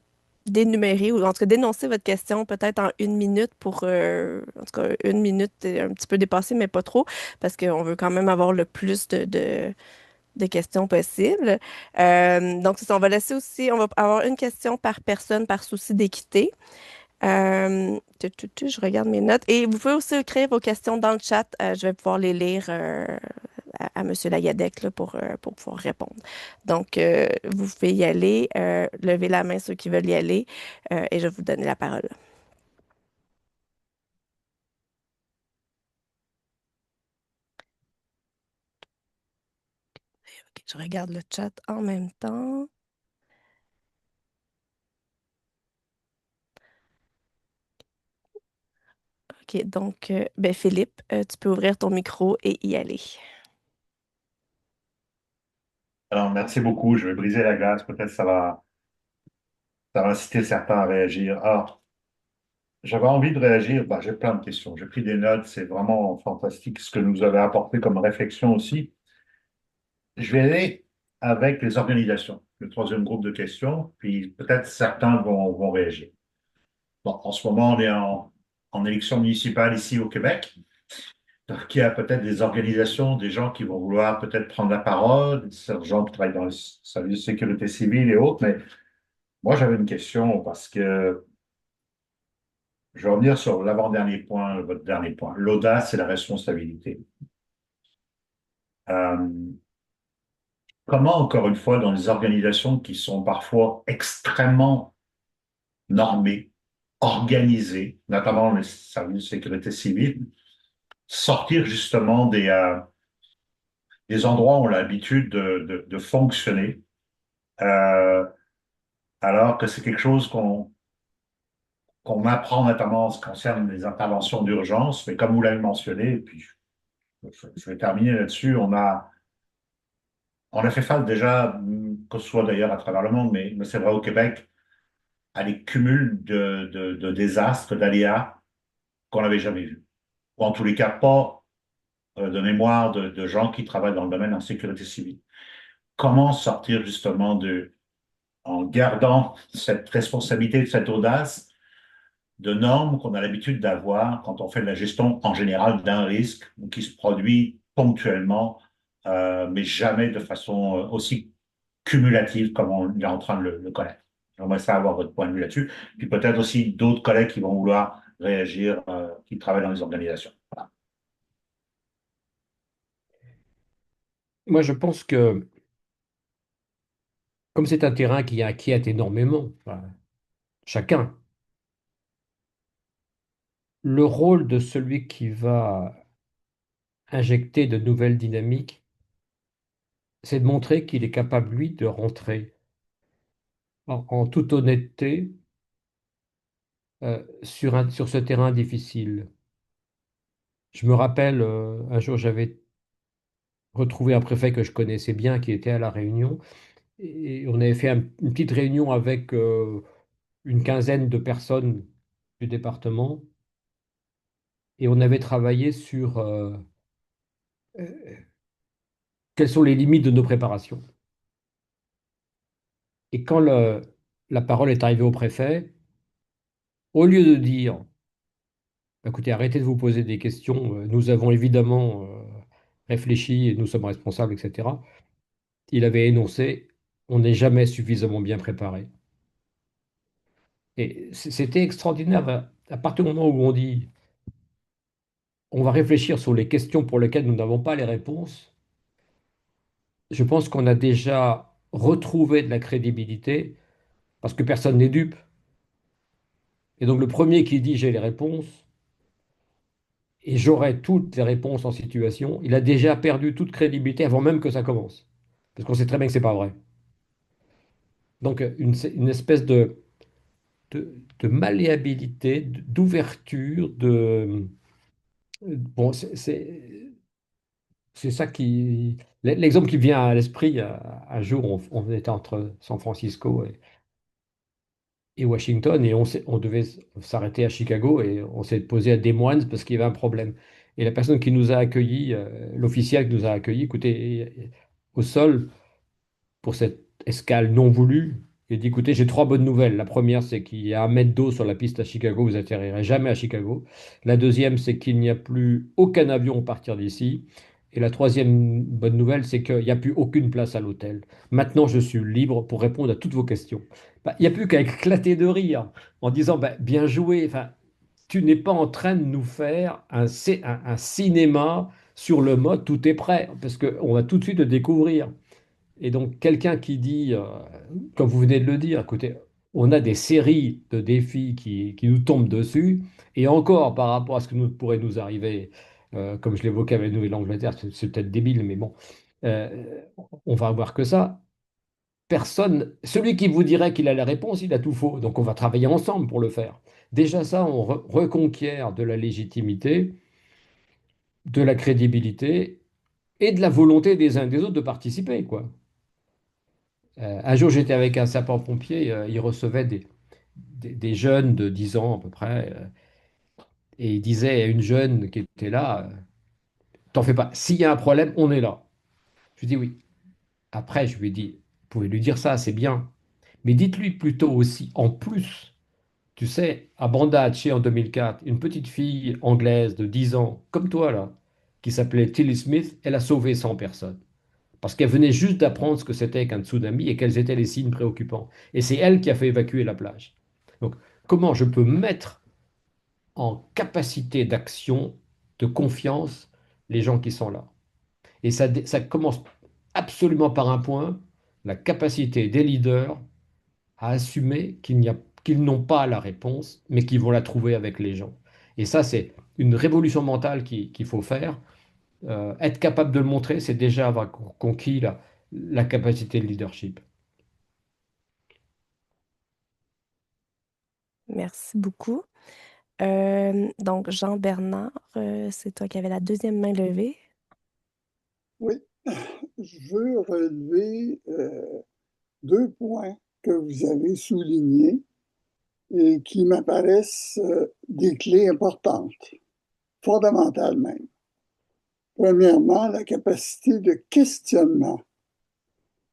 d'énumérer ou en tout cas d'énoncer votre question peut-être en 1 minute pour, en tout cas, 1 minute un petit peu dépassée, mais pas trop, parce qu'on veut quand même avoir le plus de questions possibles. Donc, c'est ça, on va laisser aussi, on va avoir une question par personne par souci d'équité. Je regarde mes notes. Et vous pouvez aussi écrire vos questions dans le chat. Je vais pouvoir les lire à M. Lagadec là, pour pouvoir répondre. Donc, vous pouvez y aller. Levez la main ceux qui veulent y aller et je vais vous donner la parole. Ok, je regarde le chat en même temps. OK, donc, ben Philippe, tu peux ouvrir ton micro et y aller. Alors, merci beaucoup. Je vais briser la glace. Peut-être ça va inciter certains à réagir. Alors, J'avais envie de réagir. Bah, j'ai plein de questions. J'ai pris des notes. C'est vraiment fantastique ce que nous avez apporté comme réflexion aussi. Je vais aller avec les organisations, le troisième groupe de questions, puis peut-être certains vont réagir. Bon, en ce moment, on est en élection municipale ici au Québec. Donc, il y a peut-être des organisations, des gens qui vont vouloir peut-être prendre la parole, des gens qui travaillent dans le service de sécurité civile et autres. Mais moi, j'avais une question parce que je vais revenir sur l'avant-dernier point, votre dernier point, l'audace et la responsabilité. Euh, Comment, encore une fois, dans les organisations qui sont parfois extrêmement normées, organisées, notamment les services de sécurité civile, sortir justement des endroits où on a l'habitude de fonctionner, euh, alors que c'est quelque chose qu'on apprend notamment en ce qui concerne les interventions d'urgence, mais comme vous l'avez mentionné, et puis je vais terminer là-dessus, on a fait face déjà, que ce soit d'ailleurs à travers le monde, mais c'est vrai au Québec, à des cumuls de désastres, d'aléas qu'on n'avait jamais vus. Ou en tous les cas, pas de mémoire de gens qui travaillent dans le domaine en sécurité civile. Comment sortir justement en gardant cette responsabilité, cette audace de normes qu'on a l'habitude d'avoir quand on fait de la gestion en général d'un risque qui se produit ponctuellement, mais jamais de façon aussi cumulative comme on est en train de le connaître. J'aimerais ça avoir votre point de vue là-dessus. Puis peut-être aussi d'autres collègues qui vont vouloir réagir, qui travaillent dans les organisations. Voilà. Moi, je pense que comme c'est un terrain qui inquiète énormément, enfin, chacun, le rôle de celui qui va injecter de nouvelles dynamiques, c'est de montrer qu'il est capable, lui, de rentrer en toute honnêteté sur ce terrain difficile. Je me rappelle, un jour, j'avais retrouvé un préfet que je connaissais bien qui était à La Réunion et on avait fait une petite réunion avec une quinzaine de personnes du département et on avait travaillé sur euh, quelles sont les limites de nos préparations. Et quand la parole est arrivée au préfet, au lieu de dire, écoutez, arrêtez de vous poser des questions, nous avons évidemment réfléchi et nous sommes responsables, etc., il avait énoncé, on n'est jamais suffisamment bien préparé. Et c'était extraordinaire. À partir du moment où on dit, on va réfléchir sur les questions pour lesquelles nous n'avons pas les réponses, je pense qu'on a déjà retrouvé de la crédibilité parce que personne n'est dupe. Et donc le premier qui dit j'ai les réponses et j'aurai toutes les réponses en situation, il a déjà perdu toute crédibilité avant même que ça commence. Parce qu'on sait très bien que c'est pas vrai. Donc une espèce de malléabilité, d'ouverture, bon, c'est ça qui... L'exemple qui vient à l'esprit, un jour, on était entre San Francisco et Washington et on devait s'arrêter à Chicago et on s'est posé à Des Moines parce qu'il y avait un problème. Et la personne qui nous a accueillis, l'officiel qui nous a accueillis, écoutez, au sol, pour cette escale non voulue, il dit, écoutez, j'ai trois bonnes nouvelles. La première, c'est qu'il y a un mètre d'eau sur la piste à Chicago, vous atterrirez jamais à Chicago. La deuxième, c'est qu'il n'y a plus aucun avion au partir d'ici. Et la troisième bonne nouvelle, c'est qu'il n'y a plus aucune place à l'hôtel. Maintenant, je suis libre pour répondre à toutes vos questions. Bah, il n'y a plus qu'à éclater de rire en disant, bah, bien joué, enfin, tu n'es pas en train de nous faire un cinéma sur le mode tout est prêt, parce qu'on va tout de suite le découvrir. Et donc, quelqu'un qui dit, comme vous venez de le dire, écoutez, on a des séries de défis qui nous tombent dessus, et encore par rapport à ce que nous pourrait nous arriver, comme je l'évoquais avec la Nouvelle-Angleterre, c'est peut-être débile, mais bon, euh, on va avoir que ça. Personne, celui qui vous dirait qu'il a la réponse, il a tout faux. Donc, on va travailler ensemble pour le faire. Déjà, ça, on reconquiert de la légitimité, de la crédibilité et de la volonté des uns et des autres de participer, quoi. Un jour, j'étais avec un sapeur-pompier, il recevait des jeunes de 10 ans à peu près, et il disait à une jeune qui était là, t'en fais pas, s'il y a un problème, on est là. Je lui dis oui. Après, je lui ai dit, vous pouvez lui dire ça, c'est bien. Mais dites-lui plutôt aussi, en plus, tu sais, à Banda Aceh en 2004, une petite fille anglaise de 10 ans, comme toi là, qui s'appelait Tilly Smith, elle a sauvé 100 personnes. Parce qu'elle venait juste d'apprendre ce que c'était qu'un tsunami et quels étaient les signes préoccupants. Et c'est elle qui a fait évacuer la plage. Donc, comment je peux mettre en capacité d'action, de confiance, les gens qui sont là? Et ça commence absolument par un point, la capacité des leaders à assumer qu'ils n'ont pas la réponse, mais qu'ils vont la trouver avec les gens. Et ça, c'est une révolution mentale qu'il faut faire. Être capable de le montrer, c'est déjà avoir conquis la capacité de leadership. Merci beaucoup. Donc, Jean-Bernard, c'est toi qui avais la deuxième main levée. Oui, je veux relever deux points que vous avez soulignés et qui m'apparaissent des clés importantes, fondamentales même. Premièrement, la capacité de questionnement.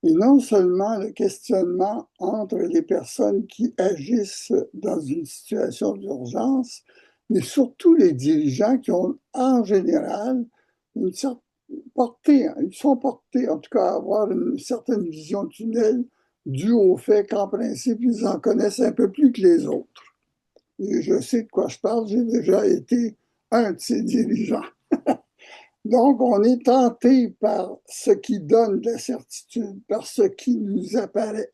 Et non seulement le questionnement entre les personnes qui agissent dans une situation d'urgence, mais surtout les dirigeants qui ont en général une certaine portés, ils sont portés en tout cas à avoir une certaine vision tunnel due au fait qu'en principe, ils en connaissent un peu plus que les autres. Et je sais de quoi je parle, j'ai déjà été un de ces dirigeants. Donc, on est tenté par ce qui donne de la certitude, par ce qui nous apparaît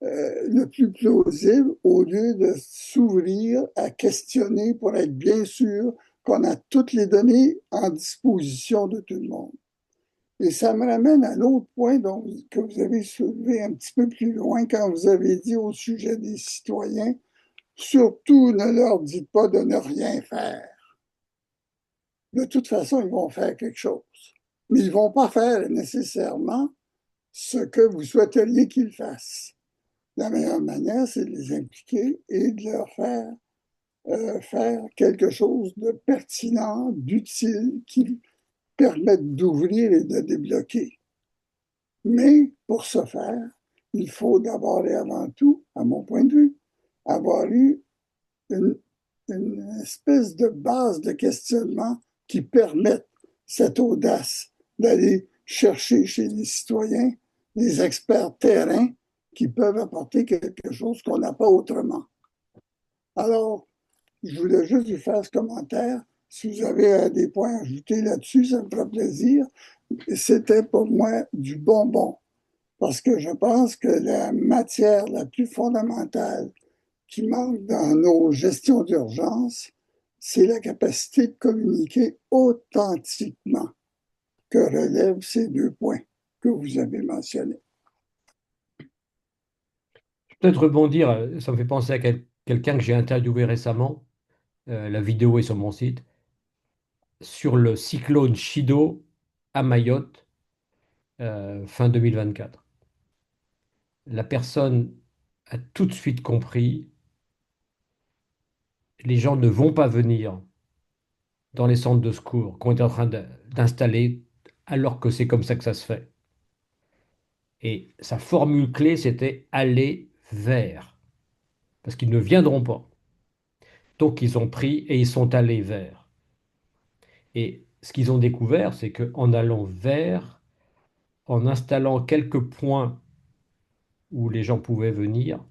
le plus plausible, au lieu de s'ouvrir à questionner pour être bien sûr qu'on a toutes les données en disposition de tout le monde. Et ça me ramène à l'autre point que vous avez soulevé un petit peu plus loin quand vous avez dit au sujet des citoyens, surtout ne leur dites pas de ne rien faire. De toute façon, ils vont faire quelque chose. Mais ils ne vont pas faire nécessairement ce que vous souhaiteriez qu'ils fassent. La meilleure manière, c'est de les impliquer et de leur faire quelque chose de pertinent, d'utile, qui permette d'ouvrir et de débloquer. Mais pour ce faire, il faut d'abord et avant tout, à mon point de vue, avoir eu une, une espèce de base de questionnement qui permette cette audace d'aller chercher chez les citoyens des experts terrain qui peuvent apporter quelque chose qu'on n'a pas autrement. Alors, je voulais juste vous faire ce commentaire. Si vous avez des points à ajouter là-dessus, ça me fera plaisir. C'était pour moi du bonbon. Parce que je pense que la matière la plus fondamentale qui manque dans nos gestions d'urgence, c'est la capacité de communiquer authentiquement que relèvent ces deux points que vous avez mentionnés. Peut-être rebondir, ça me fait penser à quelqu'un que j'ai interviewé récemment, la vidéo est sur mon site, sur le cyclone Chido à Mayotte, fin 2024. La personne a tout de suite compris, les gens ne vont pas venir dans les centres de secours qu'on est en train d'installer alors que c'est comme ça que ça se fait. Et sa formule clé, c'était aller vers, parce qu'ils ne viendront pas. Donc ils ont pris et ils sont allés vers. Et ce qu'ils ont découvert, c'est qu'en allant vers, en installant quelques points où les gens pouvaient venir,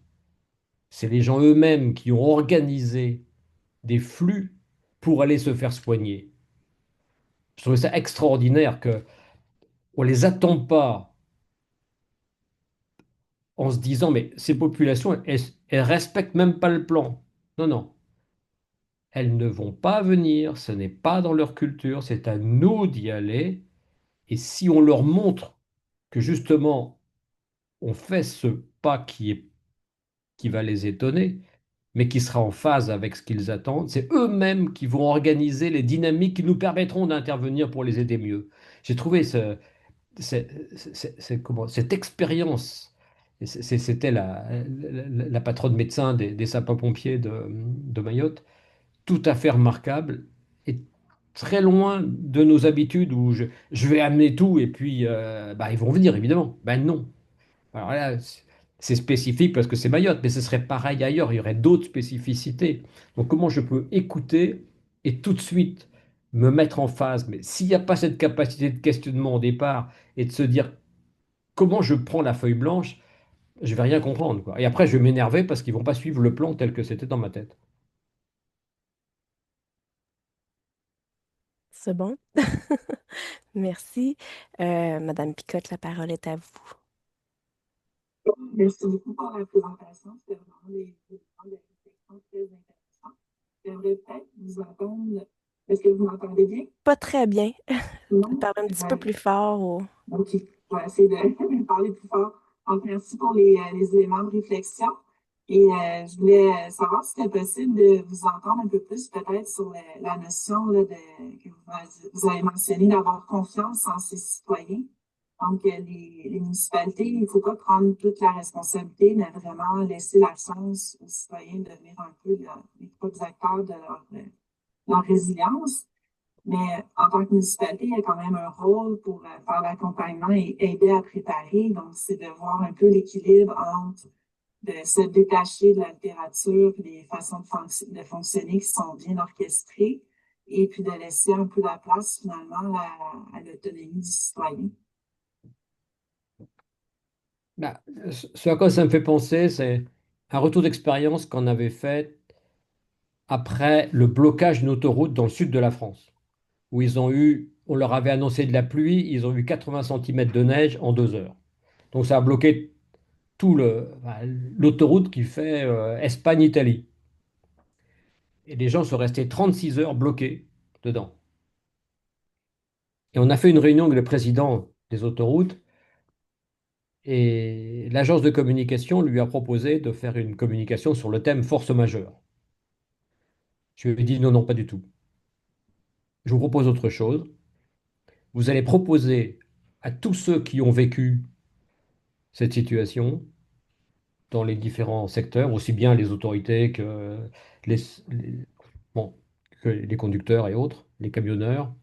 c'est les gens eux-mêmes qui ont organisé des flux pour aller se faire soigner. Je trouvais ça extraordinaire que on les attend pas en se disant mais ces populations elles respectent même pas le plan. Non, non, elles ne vont pas venir, ce n'est pas dans leur culture, c'est à nous d'y aller. Et si on leur montre que justement on fait ce pas qui va les étonner, mais qui sera en phase avec ce qu'ils attendent, c'est eux-mêmes qui vont organiser les dynamiques qui nous permettront d'intervenir pour les aider mieux. J'ai trouvé cette expérience Et c'était la patronne médecin des sapeurs-pompiers de Mayotte, tout à fait remarquable et très loin de nos habitudes où je vais amener tout et puis bah, ils vont venir, évidemment. Ben non. Alors là, c'est spécifique parce que c'est Mayotte, mais ce serait pareil ailleurs, il y aurait d'autres spécificités. Donc comment je peux écouter et tout de suite me mettre en phase? Mais s'il n'y a pas cette capacité de questionnement au départ et de se dire comment je prends la feuille blanche, je vais rien comprendre, quoi. Et après, je vais m'énerver parce qu'ils vont pas suivre le plan tel que c'était dans ma tête. C'est bon? Merci. Madame Picotte, la parole est à vous. Merci beaucoup pour la présentation. C'était vraiment des moments de réflexion très intéressants. J'aimerais peut-être vous entendre. Est-ce que vous m'entendez bien? Pas très bien. Non? Parle un petit peu plus fort. OK. Je vais essayer de parler plus fort. Donc, merci pour les éléments de réflexion. Et je voulais savoir si c'était possible de vous entendre un peu plus peut-être sur la notion là, que vous avez mentionné d'avoir confiance en ses citoyens. Donc, les municipalités, il ne faut pas prendre toute la responsabilité, mais vraiment laisser la chance aux citoyens de devenir un peu les propres acteurs de leur résilience. Mais en tant que municipalité, il y a quand même un rôle pour faire l'accompagnement et aider à préparer. Donc, c'est de voir un peu l'équilibre entre de se détacher de la littérature, puis des façons de fonctionner qui sont bien orchestrées, et puis de laisser un peu la place finalement à l'autonomie du citoyen. Bah, ce à quoi ça me fait penser, c'est un retour d'expérience qu'on avait fait après le blocage d'une autoroute dans le sud de la France, où on leur avait annoncé de la pluie, ils ont eu 80 centimètres de neige en 2 heures. Donc ça a bloqué bah, l'autoroute qui fait Espagne-Italie. Et les gens sont restés 36 heures bloqués dedans. Et on a fait une réunion avec le président des autoroutes et l'agence de communication lui a proposé de faire une communication sur le thème force majeure. Je lui ai dit non, non, pas du tout. Je vous propose autre chose. Vous allez proposer à tous ceux qui ont vécu cette situation dans les différents secteurs, aussi bien les autorités que les, les- bon, que les conducteurs et autres, les camionneurs,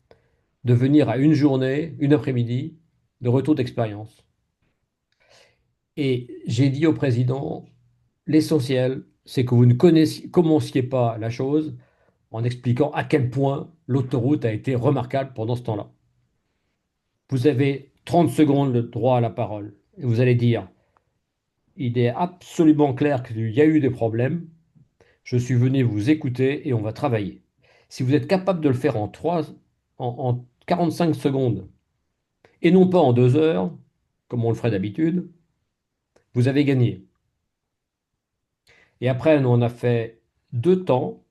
de venir à une journée, une après-midi de retour d'expérience. Et j'ai dit au président, l'essentiel, c'est que vous ne commenciez pas la chose en expliquant à quel point l'autoroute a été remarquable pendant ce temps-là. Vous avez 30 secondes de droit à la parole. Et vous allez dire, il est absolument clair qu'il y a eu des problèmes. Je suis venu vous écouter et on va travailler. Si vous êtes capable de le faire en 45 secondes et non pas en 2 heures, comme on le ferait d'habitude, vous avez gagné. Et après, nous, on a fait 2 temps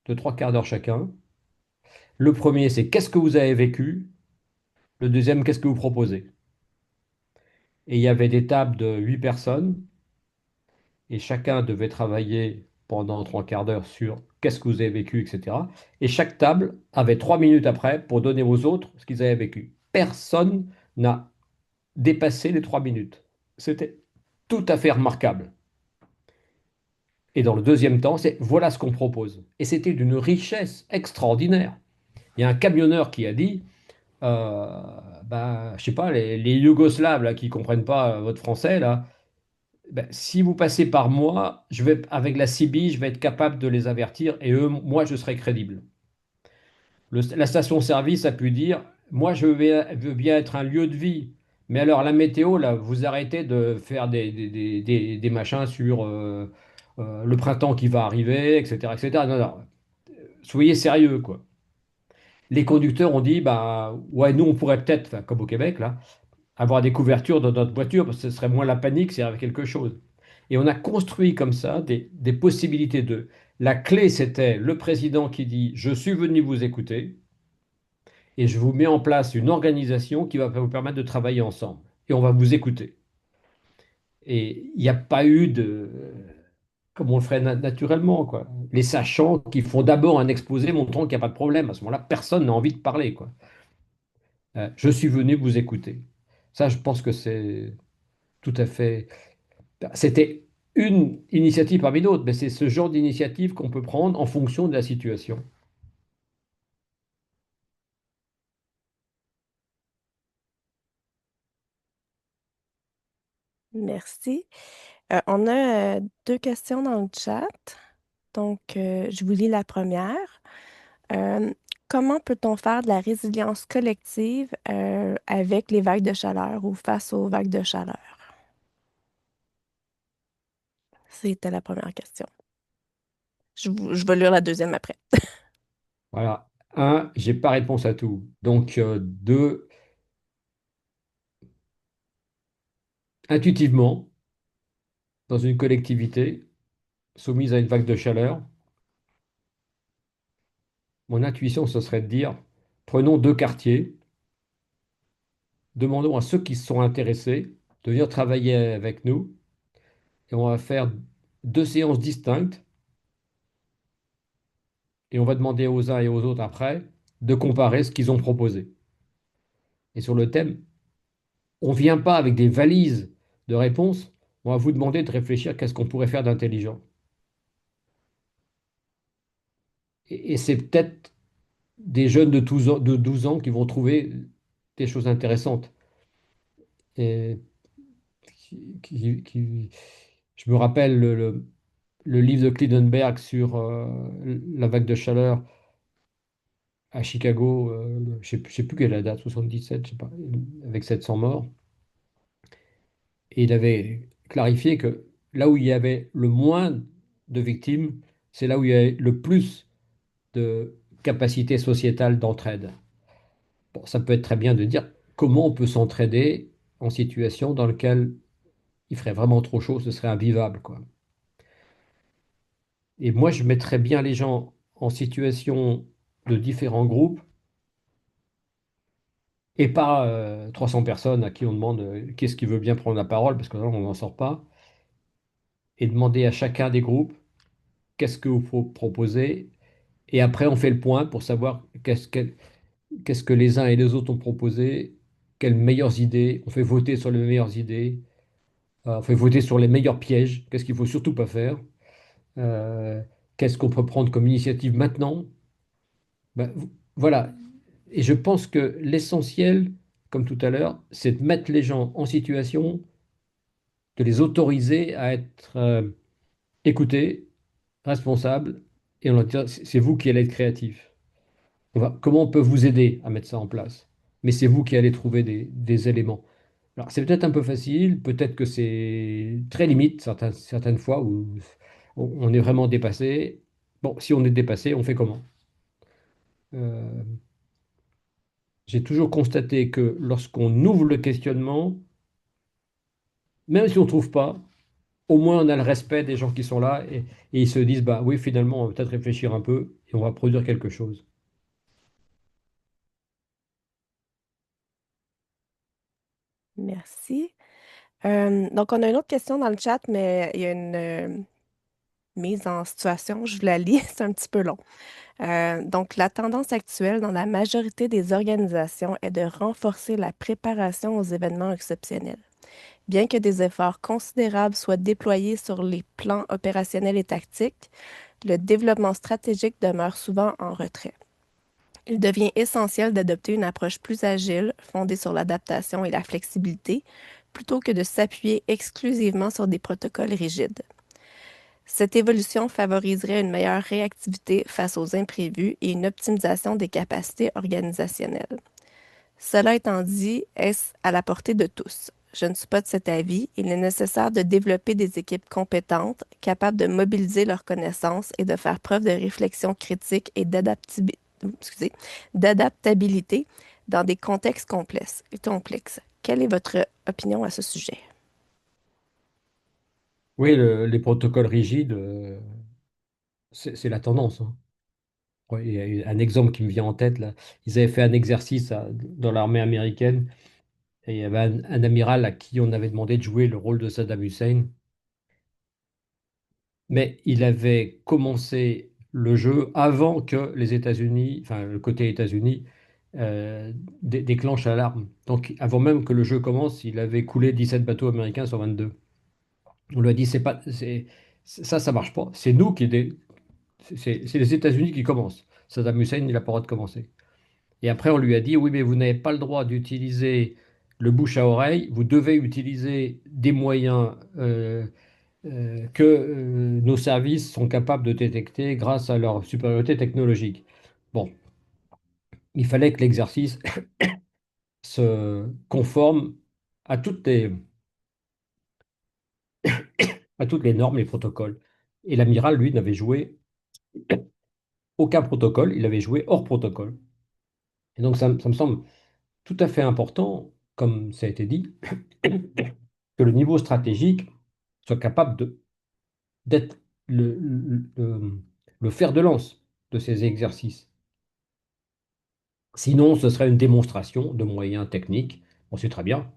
de 3 quarts d'heure chacun. Le premier, c'est qu'est-ce que vous avez vécu? Le deuxième, qu'est-ce que vous proposez? Et il y avait des tables de 8 personnes et chacun devait travailler pendant 3 quarts d'heure sur qu'est-ce que vous avez vécu, etc. Et chaque table avait 3 minutes après pour donner aux autres ce qu'ils avaient vécu. Personne n'a dépassé les 3 minutes. C'était tout à fait remarquable. Et dans le deuxième temps, c'est voilà ce qu'on propose. Et c'était d'une richesse extraordinaire. Il y a un camionneur qui a dit, bah, je sais pas, les Yougoslaves là, qui comprennent pas votre français, là, ben, si vous passez par moi, avec la CIBI, je vais être capable de les avertir et eux, moi, je serai crédible. La station-service a pu dire, moi, veux bien être un lieu de vie, mais alors la météo, là, vous arrêtez de faire des machins sur le printemps qui va arriver, etc., etc. Non, non, soyez sérieux, quoi. Les conducteurs ont dit, bah, ouais, nous, on pourrait peut-être, enfin, comme au Québec, là, avoir des couvertures dans notre voiture, parce que ce serait moins la panique s'il y avait quelque chose. Et on a construit comme ça des possibilités de... La clé, c'était le président qui dit, je suis venu vous écouter et je vous mets en place une organisation qui va vous permettre de travailler ensemble. Et on va vous écouter. Et il n'y a pas eu de... Comme on le ferait naturellement, quoi. Les sachants qui font d'abord un exposé montrant qu'il n'y a pas de problème. À ce moment-là, personne n'a envie de parler, quoi. Je suis venu vous écouter. Ça, je pense que c'est tout à fait. C'était une initiative parmi d'autres, mais c'est ce genre d'initiative qu'on peut prendre en fonction de la situation. Merci. On a deux questions dans le chat. Donc, je vous lis la première. Euh, Comment peut-on faire de la résilience collective avec les vagues de chaleur ou face aux vagues de chaleur? C'était la première question. Je vais lire la deuxième après. Voilà. Un, j'ai pas réponse à tout. Donc, deux, intuitivement, dans une collectivité soumise à une vague de chaleur, mon intuition, ce serait de dire, prenons deux quartiers, demandons à ceux qui se sont intéressés de venir travailler avec nous, et on va faire deux séances distinctes, et on va demander aux uns et aux autres après de comparer ce qu'ils ont proposé. Et sur le thème, on ne vient pas avec des valises de réponses, on va vous demander de réfléchir qu'est-ce qu'on pourrait faire d'intelligent. Et c'est peut-être des jeunes de 12 ans qui vont trouver des choses intéressantes. Et je me rappelle le livre de Clydenberg sur la vague de chaleur à Chicago, je sais plus quelle est la date, 77, je sais pas, avec 700 morts. Et il avait clarifié que là où il y avait le moins de victimes, c'est là où il y avait le plus de capacité sociétale d'entraide. Bon, ça peut être très bien de dire comment on peut s'entraider en situation dans laquelle il ferait vraiment trop chaud, ce serait invivable, quoi. Et moi, je mettrais bien les gens en situation de différents groupes et pas 300 personnes à qui on demande qu'est-ce qui veut bien prendre la parole, parce que là, on n'en sort pas, et demander à chacun des groupes qu'est-ce que vous proposez, et après, on fait le point pour savoir qu'est-ce que les uns et les autres ont proposé, quelles meilleures idées, on fait voter sur les meilleures idées, on fait voter sur les meilleurs pièges, qu'est-ce qu'il faut surtout pas faire, euh, qu'est-ce qu'on peut prendre comme initiative maintenant. Ben, voilà. Et je pense que l'essentiel, comme tout à l'heure, c'est de mettre les gens en situation, de les autoriser à être écoutés, responsables, et on leur dit, c'est vous qui allez être créatifs. Comment on peut vous aider à mettre ça en place? Mais c'est vous qui allez trouver des éléments. Alors, c'est peut-être un peu facile, peut-être que c'est très limite certaines fois où on est vraiment dépassé. Bon, si on est dépassé, on fait comment? Euh, j'ai toujours constaté que lorsqu'on ouvre le questionnement, même si on ne trouve pas, au moins on a le respect des gens qui sont là et ils se disent, bah oui, finalement, on va peut-être réfléchir un peu et on va produire quelque chose. Merci. Donc, on a une autre question dans le chat, mais il y a une mise en situation. Je vous la lis, c'est un petit peu long. Donc, la tendance actuelle dans la majorité des organisations est de renforcer la préparation aux événements exceptionnels. Bien que des efforts considérables soient déployés sur les plans opérationnels et tactiques, le développement stratégique demeure souvent en retrait. Il devient essentiel d'adopter une approche plus agile, fondée sur l'adaptation et la flexibilité, plutôt que de s'appuyer exclusivement sur des protocoles rigides. Cette évolution favoriserait une meilleure réactivité face aux imprévus et une optimisation des capacités organisationnelles. Cela étant dit, est-ce à la portée de tous? Je ne suis pas de cet avis. Il est nécessaire de développer des équipes compétentes, capables de mobiliser leurs connaissances et de faire preuve de réflexion critique et d'adaptabilité dans des contextes complexes. Quelle est votre opinion à ce sujet? Oui, les protocoles rigides, c'est la tendance, hein. Ouais, il y a un exemple qui me vient en tête, là. Ils avaient fait un exercice dans l'armée américaine et il y avait un amiral à qui on avait demandé de jouer le rôle de Saddam Hussein. Mais il avait commencé le jeu avant que les États-Unis, enfin le côté États-Unis, euh, déclenche l'alarme. Donc avant même que le jeu commence, il avait coulé 17 bateaux américains sur 22. On lui a dit, c'est pas, ça marche pas. C'est nous c'est les États-Unis qui commencent. Saddam Hussein, il n'a pas le droit de commencer. Et après, on lui a dit, oui, mais vous n'avez pas le droit d'utiliser le bouche à oreille, vous devez utiliser des moyens que nos services sont capables de détecter grâce à leur supériorité technologique. Bon, il fallait que l'exercice se conforme à à toutes les normes et protocoles. Et l'amiral, lui, n'avait joué aucun protocole, il avait joué hors protocole. Et donc, ça me semble tout à fait important, comme ça a été dit, que le niveau stratégique soit capable d'être le fer de lance de ces exercices. Sinon, ce serait une démonstration de moyens techniques. On sait très bien,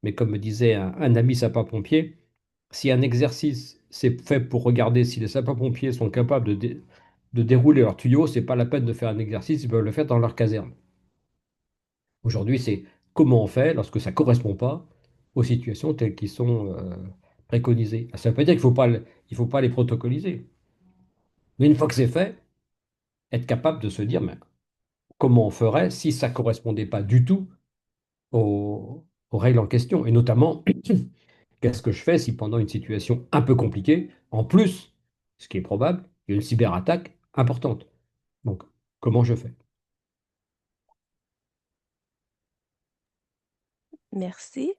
mais comme me disait un ami sapeur-pompier, si un exercice c'est fait pour regarder si les sapeurs-pompiers sont capables de dérouler leurs tuyaux, c'est pas la peine de faire un exercice, ils peuvent le faire dans leur caserne. Aujourd'hui, c'est comment on fait lorsque ça ne correspond pas aux situations telles qu'elles sont préconisées. Ça ne veut pas dire qu'il faut pas les protocoliser. Mais une fois que c'est fait, être capable de se dire mais comment on ferait si ça ne correspondait pas du tout aux règles en question. Et notamment, qu'est-ce que je fais si pendant une situation un peu compliquée, en plus, ce qui est probable, il y a une cyberattaque importante. Donc, comment je fais? Merci.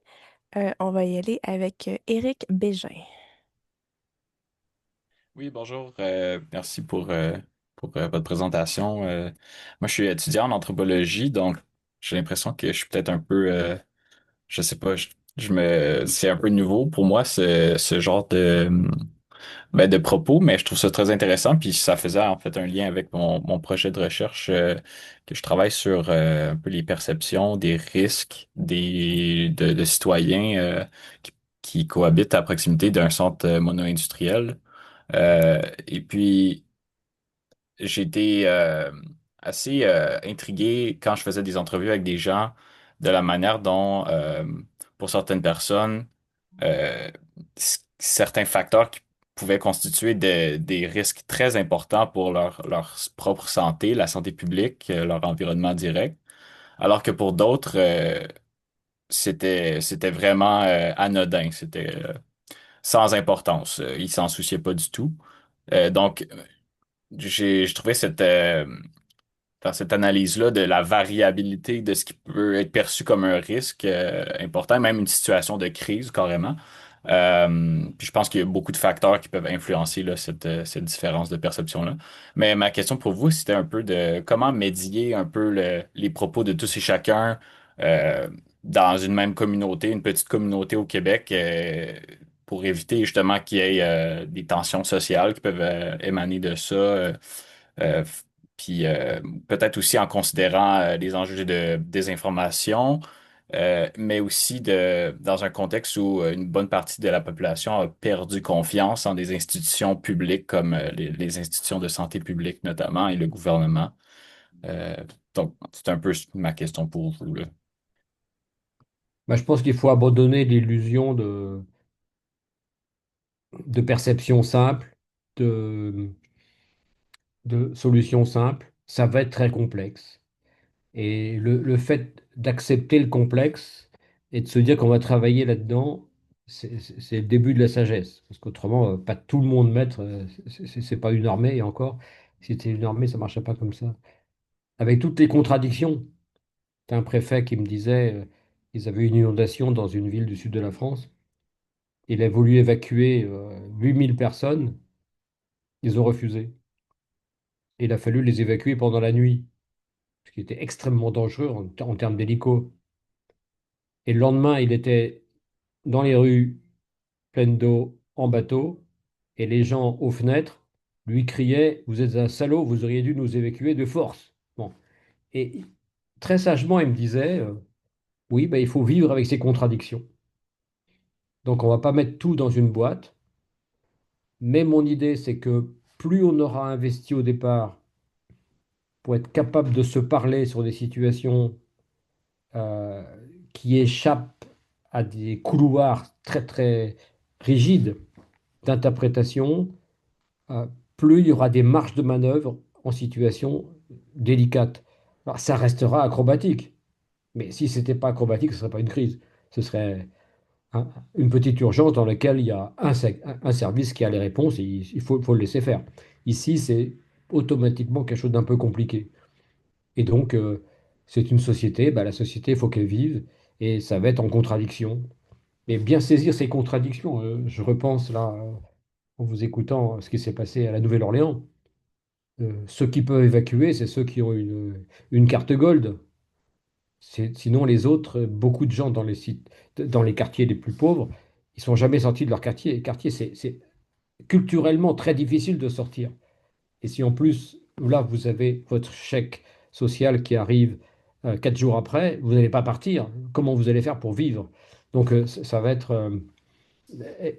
On va y aller avec Éric Bégin. Oui, bonjour. Merci pour votre présentation. Moi, je suis étudiant en anthropologie, donc j'ai l'impression que je suis peut-être un peu, je sais pas, c'est un peu nouveau pour moi ce genre de propos, mais je trouve ça très intéressant. Puis ça faisait en fait un lien avec mon projet de recherche que je travaille sur un peu les perceptions des risques de citoyens qui cohabitent à proximité d'un centre mono-industriel. Et puis, j'ai été assez intrigué quand je faisais des entrevues avec des gens de la manière dont, pour certaines personnes, euh, certains facteurs qui pouvaient constituer des risques très importants pour leur propre santé, la santé publique, leur environnement direct, alors que pour d'autres, c'était vraiment anodin, c'était sans importance. Ils s'en souciaient pas du tout. Donc, j'ai trouvé dans cette analyse-là de la variabilité de ce qui peut être perçu comme un risque important, même une situation de crise carrément. Puis je pense qu'il y a beaucoup de facteurs qui peuvent influencer là, cette différence de perception-là. Mais ma question pour vous, c'était un peu de comment médier un peu les propos de tous et chacun euh, dans une même communauté, une petite communauté au Québec, pour éviter justement qu'il y ait des tensions sociales qui peuvent émaner de ça. Euh, puis peut-être aussi en considérant les enjeux de désinformation, mais aussi dans un contexte où une bonne partie de la population a perdu confiance en des institutions publiques comme les institutions de santé publique notamment et le gouvernement. Euh, donc, c'est un peu ma question pour vous, là. Bah, je pense qu'il faut abandonner l'illusion de perception simple, de, de solutions simples. Ça va être très complexe. Et le fait d'accepter le complexe et de se dire qu'on va travailler là-dedans, c'est le début de la sagesse. Parce qu'autrement, pas tout le monde maître, c'est pas une armée, et encore, si c'était une armée, ça ne marchait pas comme ça. Avec toutes les contradictions. T'as un préfet qui me disait, ils avaient une inondation dans une ville du sud de la France. Il a voulu évacuer 8000 personnes, ils ont refusé. Il a fallu les évacuer pendant la nuit, ce qui était extrêmement dangereux en termes d'hélico. Et le lendemain, il était dans les rues pleines d'eau en bateau, et les gens aux fenêtres lui criaient, vous êtes un salaud, vous auriez dû nous évacuer de force. Bon. Et très sagement, il me disait, oui, ben, il faut vivre avec ces contradictions. Donc on ne va pas mettre tout dans une boîte, mais mon idée, c'est que plus on aura investi au départ pour être capable de se parler sur des situations euh, qui échappent à des couloirs très très rigides, d'interprétation, euh, plus il y aura des marges de manœuvre en situation délicate. Alors, ça restera acrobatique, mais si ce n'était pas acrobatique, ce ne serait pas une crise. Ce serait une petite urgence dans laquelle il y a un service qui a les réponses et faut le laisser faire. Ici, c'est automatiquement quelque chose d'un peu compliqué. Et donc, c'est une société, bah, la société, il faut qu'elle vive et ça va être en contradiction. Mais bien saisir ces contradictions, je repense là, en vous écoutant, ce qui s'est passé à la Nouvelle-Orléans. Ceux qui peuvent évacuer, c'est ceux qui ont une carte gold. Sinon, les autres, beaucoup de gens dans les sites, dans les quartiers les plus pauvres, ils sont jamais sortis de leur quartier. Et quartier, c'est culturellement très difficile de sortir. Et si en plus, là, vous avez votre chèque social qui arrive 4 jours après, vous n'allez pas partir. Comment vous allez faire pour vivre? Donc, ça va être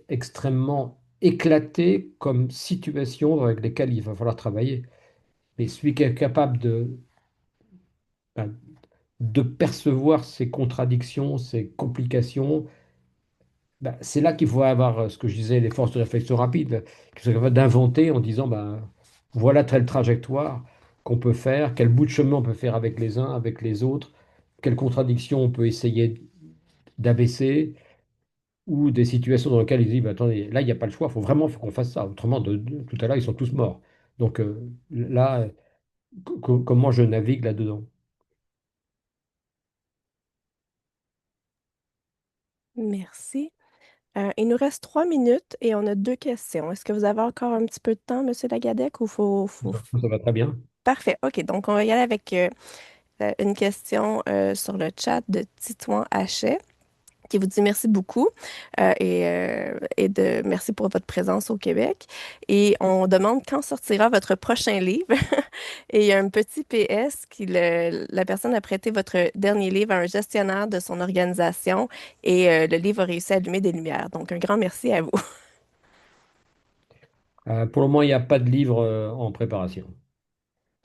extrêmement éclaté comme situation avec lesquelles il va falloir travailler. Mais celui qui est capable ben, de percevoir ces contradictions, ces complications, ben, c'est là qu'il faut avoir ce que je disais, les forces de réflexion rapide, qui sont capables d'inventer en disant ben, voilà telle trajectoire qu'on peut faire, quel bout de chemin on peut faire avec les uns, avec les autres, quelles contradictions on peut essayer d'abaisser, ou des situations dans lesquelles ils disent ben, attendez, là il n'y a pas le choix, il faut vraiment qu'on fasse ça, autrement tout à l'heure ils sont tous morts. Donc là, comment je navigue là-dedans? Merci. Il nous reste 3 minutes et on a 2 questions. Est-ce que vous avez encore un petit peu de temps, Monsieur Lagadec, ou Ça va très bien. Parfait. OK, donc on va y aller avec une question sur le chat de Titouan Hachet, qui vous dit merci beaucoup merci pour votre présence au Québec. Et on demande quand sortira votre prochain livre. Et il y a un petit PS la personne a prêté votre dernier livre à un gestionnaire de son organisation et le livre a réussi à allumer des lumières. Donc un grand merci à vous. Pour le moment, il n'y a pas de livre en préparation.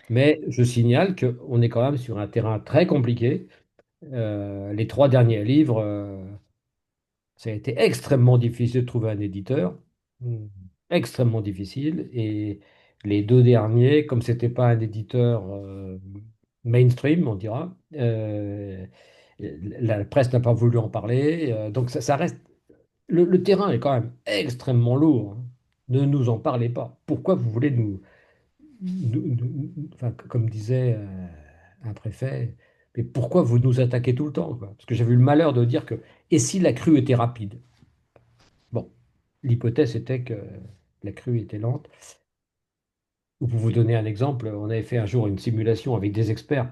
Mais je signale qu'on est quand même sur un terrain très compliqué. Les 3 derniers livres, ça a été extrêmement difficile de trouver un éditeur. Mm. Extrêmement difficile. Et les 2 derniers, comme ce n'était pas un éditeur mainstream, on dira, la presse n'a pas voulu en parler. Donc ça reste. Le terrain est quand même extrêmement lourd, hein. Ne nous en parlez pas. Pourquoi vous voulez enfin, comme disait un préfet, mais pourquoi vous nous attaquez tout le temps, quoi? Parce que j'avais eu le malheur de dire que, et si la crue était rapide? Bon, l'hypothèse était que la crue était lente. Pour vous donner un exemple, on avait fait un jour une simulation avec des experts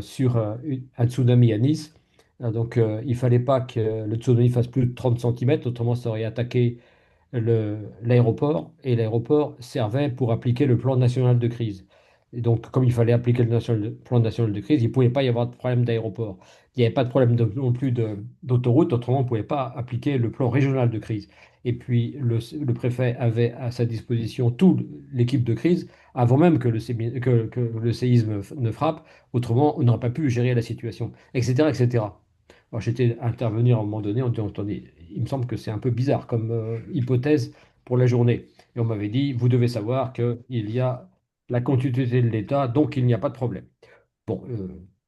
sur un tsunami à Nice. Donc, il fallait pas que le tsunami fasse plus de 30 centimètres, autrement ça aurait attaqué l'aéroport, et l'aéroport servait pour appliquer le plan national de crise. Et donc, comme il fallait appliquer plan national de crise, il ne pouvait pas y avoir de problème d'aéroport. Il n'y avait pas de problème non plus d'autoroute, autrement on ne pouvait pas appliquer le plan régional de crise. Et puis, le préfet avait à sa disposition toute l'équipe de crise avant même que le séisme ne frappe, autrement on n'aurait pas pu gérer la situation, etc., etc. Alors, j'étais intervenu à un moment donné en disant, attendez, il me semble que c'est un peu bizarre comme hypothèse pour la journée. Et on m'avait dit, vous devez savoir qu'il y a la continuité de l'État, donc il n'y a pas de problème. Bon,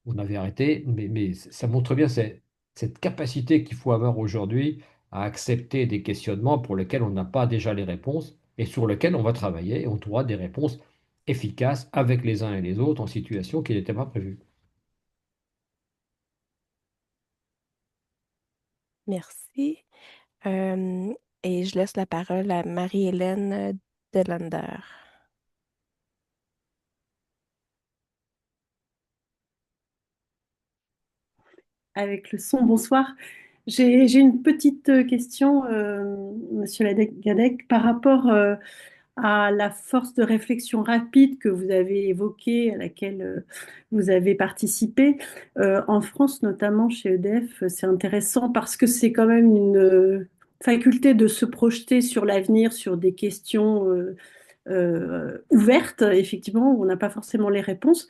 on avait arrêté, mais ça montre bien cette capacité qu'il faut avoir aujourd'hui à accepter des questionnements pour lesquels on n'a pas déjà les réponses et sur lesquels on va travailler et on trouvera des réponses efficaces avec les uns et les autres en situation qui n'était pas prévue. Merci. Euh, et je laisse la parole à Marie-Hélène Delander. Avec le son, bonsoir. J'ai une petite question, Monsieur Gadec, par rapport à la force de réflexion rapide que vous avez évoquée, à laquelle vous avez participé. En France, notamment chez EDF, c'est intéressant parce que c'est quand même une faculté de se projeter sur l'avenir, sur des questions ouvertes, effectivement, où on n'a pas forcément les réponses.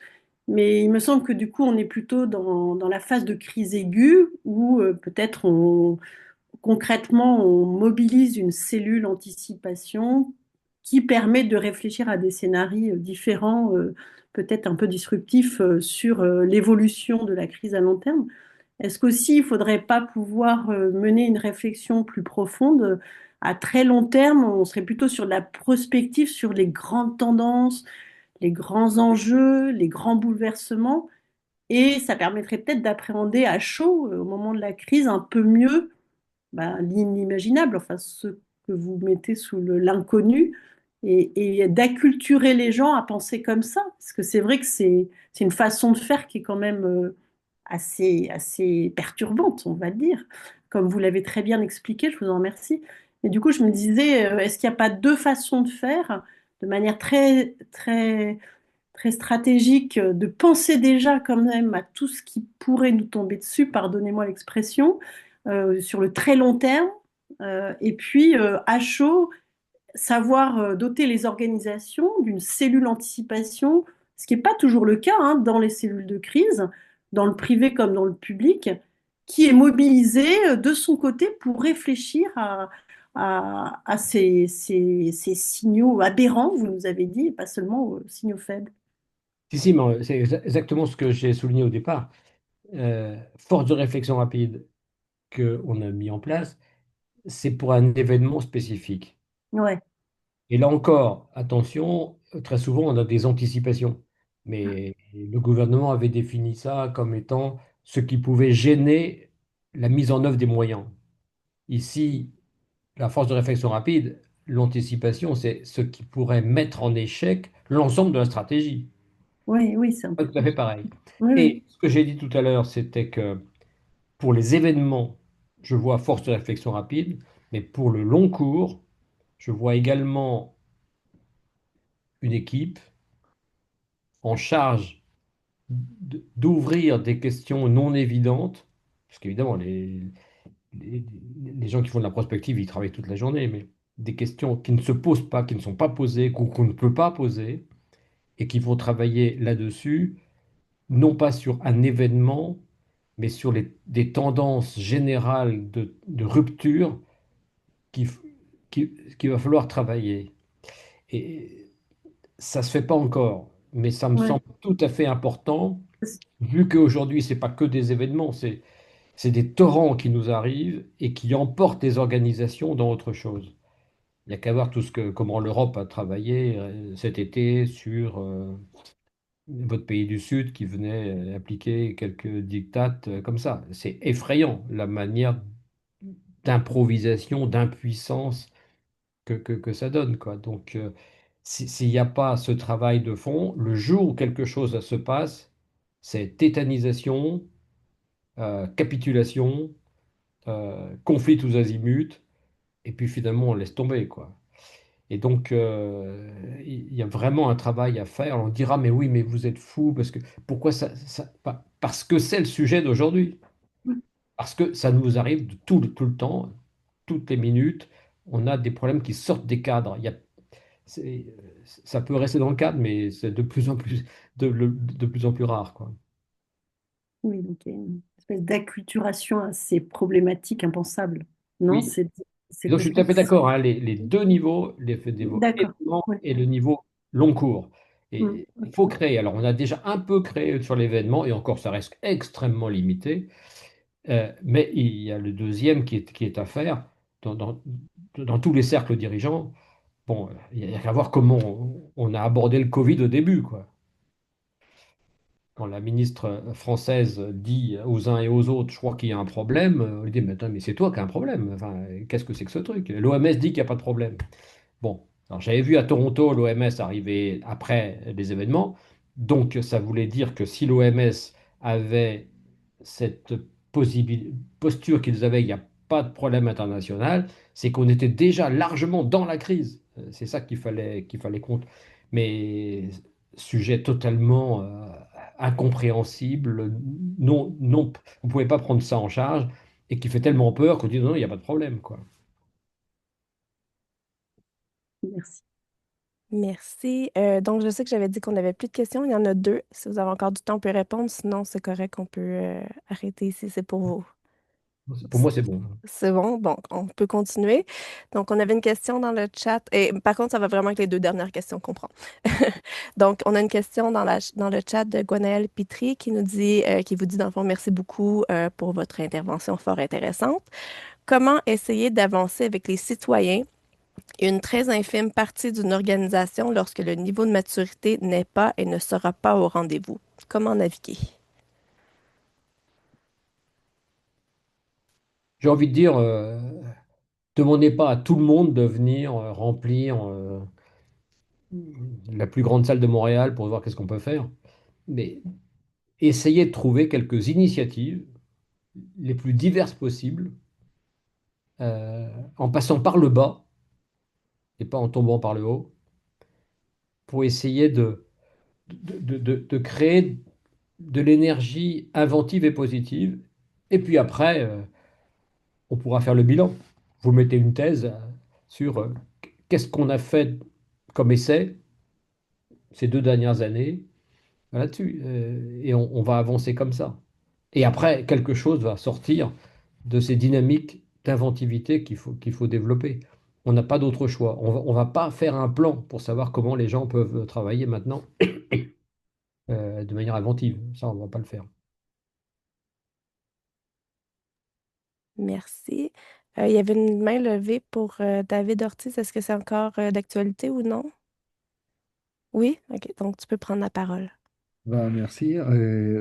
Mais il me semble que du coup, on est plutôt dans la phase de crise aiguë où peut-être concrètement, on mobilise une cellule anticipation qui permet de réfléchir à des scénarios différents, peut-être un peu disruptifs, sur l'évolution de la crise à long terme. Est-ce qu'aussi, il ne faudrait pas pouvoir mener une réflexion plus profonde à très long terme? On serait plutôt sur de la prospective, sur les grandes tendances, les grands enjeux, les grands bouleversements, et ça permettrait peut-être d'appréhender à chaud, au moment de la crise, un peu mieux l'inimaginable, enfin ce que vous mettez sous l'inconnu, et d'acculturer les gens à penser comme ça. Parce que c'est vrai que c'est une façon de faire qui est quand même assez perturbante, on va le dire. Comme vous l'avez très bien expliqué, je vous en remercie. Et du coup, je me disais, est-ce qu'il n'y a pas deux façons de faire de manière très stratégique, de penser déjà quand même à tout ce qui pourrait nous tomber dessus, pardonnez-moi l'expression, sur le très long terme, et puis à chaud, savoir doter les organisations d'une cellule anticipation, ce qui n'est pas toujours le cas hein, dans les cellules de crise, dans le privé comme dans le public, qui est mobilisée de son côté pour réfléchir à ces signaux aberrants, vous nous avez dit, et pas seulement aux signaux faibles. Si, si, mais c'est exactement ce que j'ai souligné au départ. Force de réflexion rapide qu'on a mis en place, c'est pour un événement spécifique. Ouais, Et là encore, attention, très souvent on a des anticipations. Mais le gouvernement avait défini ça comme étant ce qui pouvait gêner la mise en œuvre des moyens. Ici, la force de réflexion rapide, l'anticipation, c'est ce qui pourrait mettre en échec l'ensemble de la stratégie. oui, oui, c'est un Pas peu tout à plus. fait pareil. Oui, oui, Et ce que j'ai dit tout à l'heure, c'était que pour les événements, je vois force de réflexion rapide, mais pour le long cours, je vois également une équipe en charge d'ouvrir des questions non évidentes, parce qu'évidemment, les, les gens qui font de la prospective, ils travaillent toute la journée, mais des questions qui ne se posent pas, qui ne sont pas posées, qu'on ne peut pas poser, et qui vont travailler là-dessus, non pas sur un événement, mais sur des tendances générales de rupture qu'il qu'il va falloir travailler. Et ça ne se fait pas encore, mais ça me ouais. semble tout à fait important, vu qu'aujourd'hui, ce n'est pas que des événements, c'est des torrents qui nous arrivent et qui emportent les organisations dans autre chose. Il n'y a qu'à voir comment l'Europe a travaillé cet été sur votre pays du Sud qui venait appliquer quelques dictates comme ça. C'est effrayant la manière d'improvisation, d'impuissance que ça donne, quoi. Donc, s'il n'y a pas ce travail de fond, le jour où quelque chose se passe, c'est tétanisation, capitulation, conflit tous azimuts, et puis finalement on laisse tomber, quoi. Et donc, il y a vraiment un travail à faire. On dira, mais oui, mais vous êtes fou, parce que pourquoi parce que c'est le sujet d'aujourd'hui. Parce que ça nous arrive de tout le temps, toutes les minutes, on a des problèmes qui sortent des cadres. Ça peut rester dans le cadre, mais c'est de plus en plus, de plus en plus rare, quoi. Oui, donc il y a une espèce d'acculturation assez problématique, impensable. Non, Oui. c'est Et donc, je suis tout à complètement. fait d'accord, hein, les deux niveaux, les niveaux D'accord. événement Oui. et le niveau long cours. Mm. Et il faut créer. Alors, on a déjà un peu créé sur l'événement, et encore, ça reste extrêmement limité. Mais il y a le deuxième qui est à faire dans tous les cercles dirigeants. Bon, il y a qu'à voir comment on a abordé le Covid au début, quoi. Quand la ministre française dit aux uns et aux autres, je crois qu'il y a un problème, on lui dit, mais attends, mais c'est toi qui as un problème. Enfin, qu'est-ce que c'est que ce truc? L'OMS dit qu'il n'y a pas de problème. Bon, alors j'avais vu à Toronto l'OMS arriver après les événements, donc ça voulait dire que si l'OMS avait cette posture qu'ils avaient, il n'y a pas de problème international, c'est qu'on était déjà largement dans la crise. C'est ça qu'il fallait compte. Mais sujet totalement incompréhensible, non, non, vous ne pouvez pas prendre ça en charge et qui fait tellement peur qu'on dit non, il n'y a pas de problème, quoi. Merci. Merci. Donc, je sais que j'avais dit qu'on n'avait plus de questions. Il y en a deux. Si vous avez encore du temps, on peut répondre. Sinon, c'est correct, on peut arrêter ici. C'est pour vous. Pour moi, c'est bon. C'est bon, bon, on peut continuer. Donc, on avait une question dans le chat. Et par contre, ça va vraiment avec les deux dernières questions qu'on prend. Donc, on a une question dans le chat de Gwenaëlle Pitry qui nous dit, qui vous dit, dans le fond, merci beaucoup pour votre intervention fort intéressante. Comment essayer d'avancer avec les citoyens et une très infime partie d'une organisation lorsque le niveau de maturité n'est pas et ne sera pas au rendez-vous? Comment naviguer? J'ai envie de dire, demandez pas à tout le monde de venir remplir la plus grande salle de Montréal pour voir qu'est-ce qu'on peut faire, mais essayez de trouver quelques initiatives les plus diverses possibles, en passant par le bas et pas en tombant par le haut, pour essayer de créer de l'énergie inventive et positive. Et puis après, on pourra faire le bilan. Vous mettez une thèse sur qu'est-ce qu'on a fait comme essai ces 2 dernières années là-dessus. Et on va avancer comme ça. Et après, quelque chose va sortir de ces dynamiques d'inventivité qu'il faut développer. On n'a pas d'autre choix. On va pas faire un plan pour savoir comment les gens peuvent travailler maintenant de manière inventive. Ça, on ne va pas le faire. Merci. Il y avait une main levée pour David Ortiz. Est-ce que c'est encore d'actualité ou non? Oui? OK. Donc, tu peux prendre la parole. Ben, merci.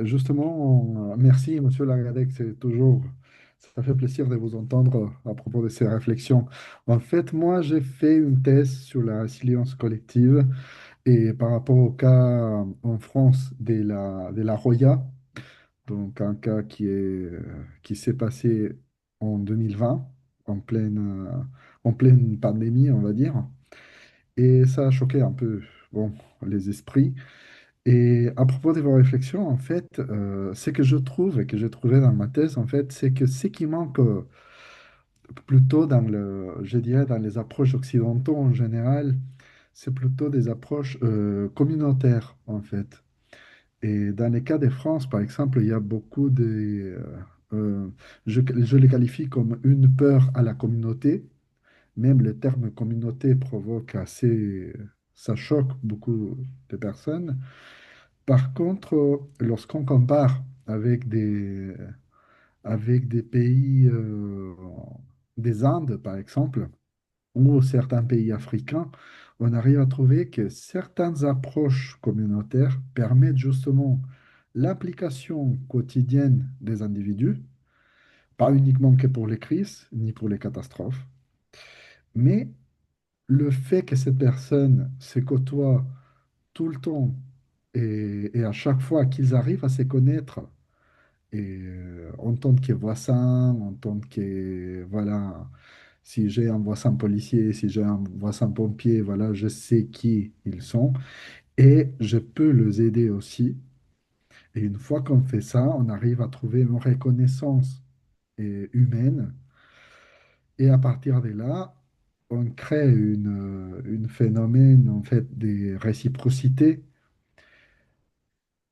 Justement, merci, Monsieur Lagadec. Ça fait plaisir de vous entendre à propos de ces réflexions. En fait, moi, j'ai fait une thèse sur la résilience collective et par rapport au cas en France de la Roya, donc un cas qui s'est passé en 2020, en pleine pandémie, on va dire. Et ça a choqué un peu, bon, les esprits. Et à propos de vos réflexions, en fait, ce que je trouve et que j'ai trouvé dans ma thèse, en fait, c'est que ce qui manque plutôt je dirais, dans les approches occidentaux en général, c'est plutôt des approches communautaires, en fait. Et dans les cas de France, par exemple, il y a beaucoup euh, je les qualifie comme une peur à la communauté. Même le terme communauté provoque assez, ça choque beaucoup de personnes. Par contre, lorsqu'on compare avec des pays des Indes, par exemple, ou certains pays africains, on arrive à trouver que certaines approches communautaires permettent justement l'application quotidienne des individus, pas uniquement que pour les crises, ni pour les catastrophes, mais le fait que ces personnes se côtoient tout le temps et à chaque fois qu'ils arrivent à se connaître, et en tant que voisin, en tant que, voilà, si j'ai un voisin policier, si j'ai un voisin pompier, voilà, je sais qui ils sont et je peux les aider aussi. Et une fois qu'on fait ça, on arrive à trouver une reconnaissance humaine. Et à partir de là, on crée une phénomène, en fait, des réciprocités.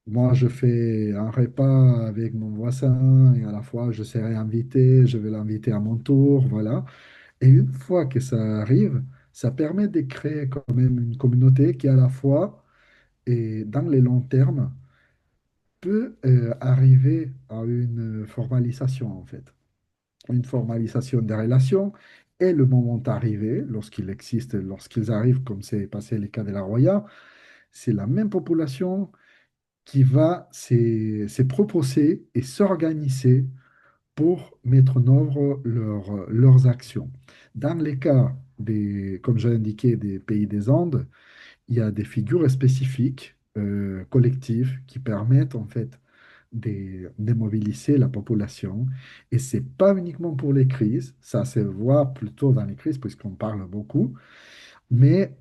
Moi, je fais un repas avec mon voisin et à la fois, je serai invité, je vais l'inviter à mon tour, voilà. Et une fois que ça arrive, ça permet de créer quand même une communauté qui, à la fois, et dans les longs termes, peut arriver à une formalisation, en fait. Une formalisation des relations. Et le moment arrivé, lorsqu'il existe, lorsqu'ils arrivent, comme c'est passé le cas de la Roya, c'est la même population qui va se proposer et s'organiser pour mettre en œuvre leurs actions. Dans les cas comme j'ai indiqué, des pays des Andes, il y a des figures spécifiques, collectives, qui permettent en fait de mobiliser la population. Et c'est pas uniquement pour les crises, ça se voit plutôt dans les crises puisqu'on parle beaucoup, mais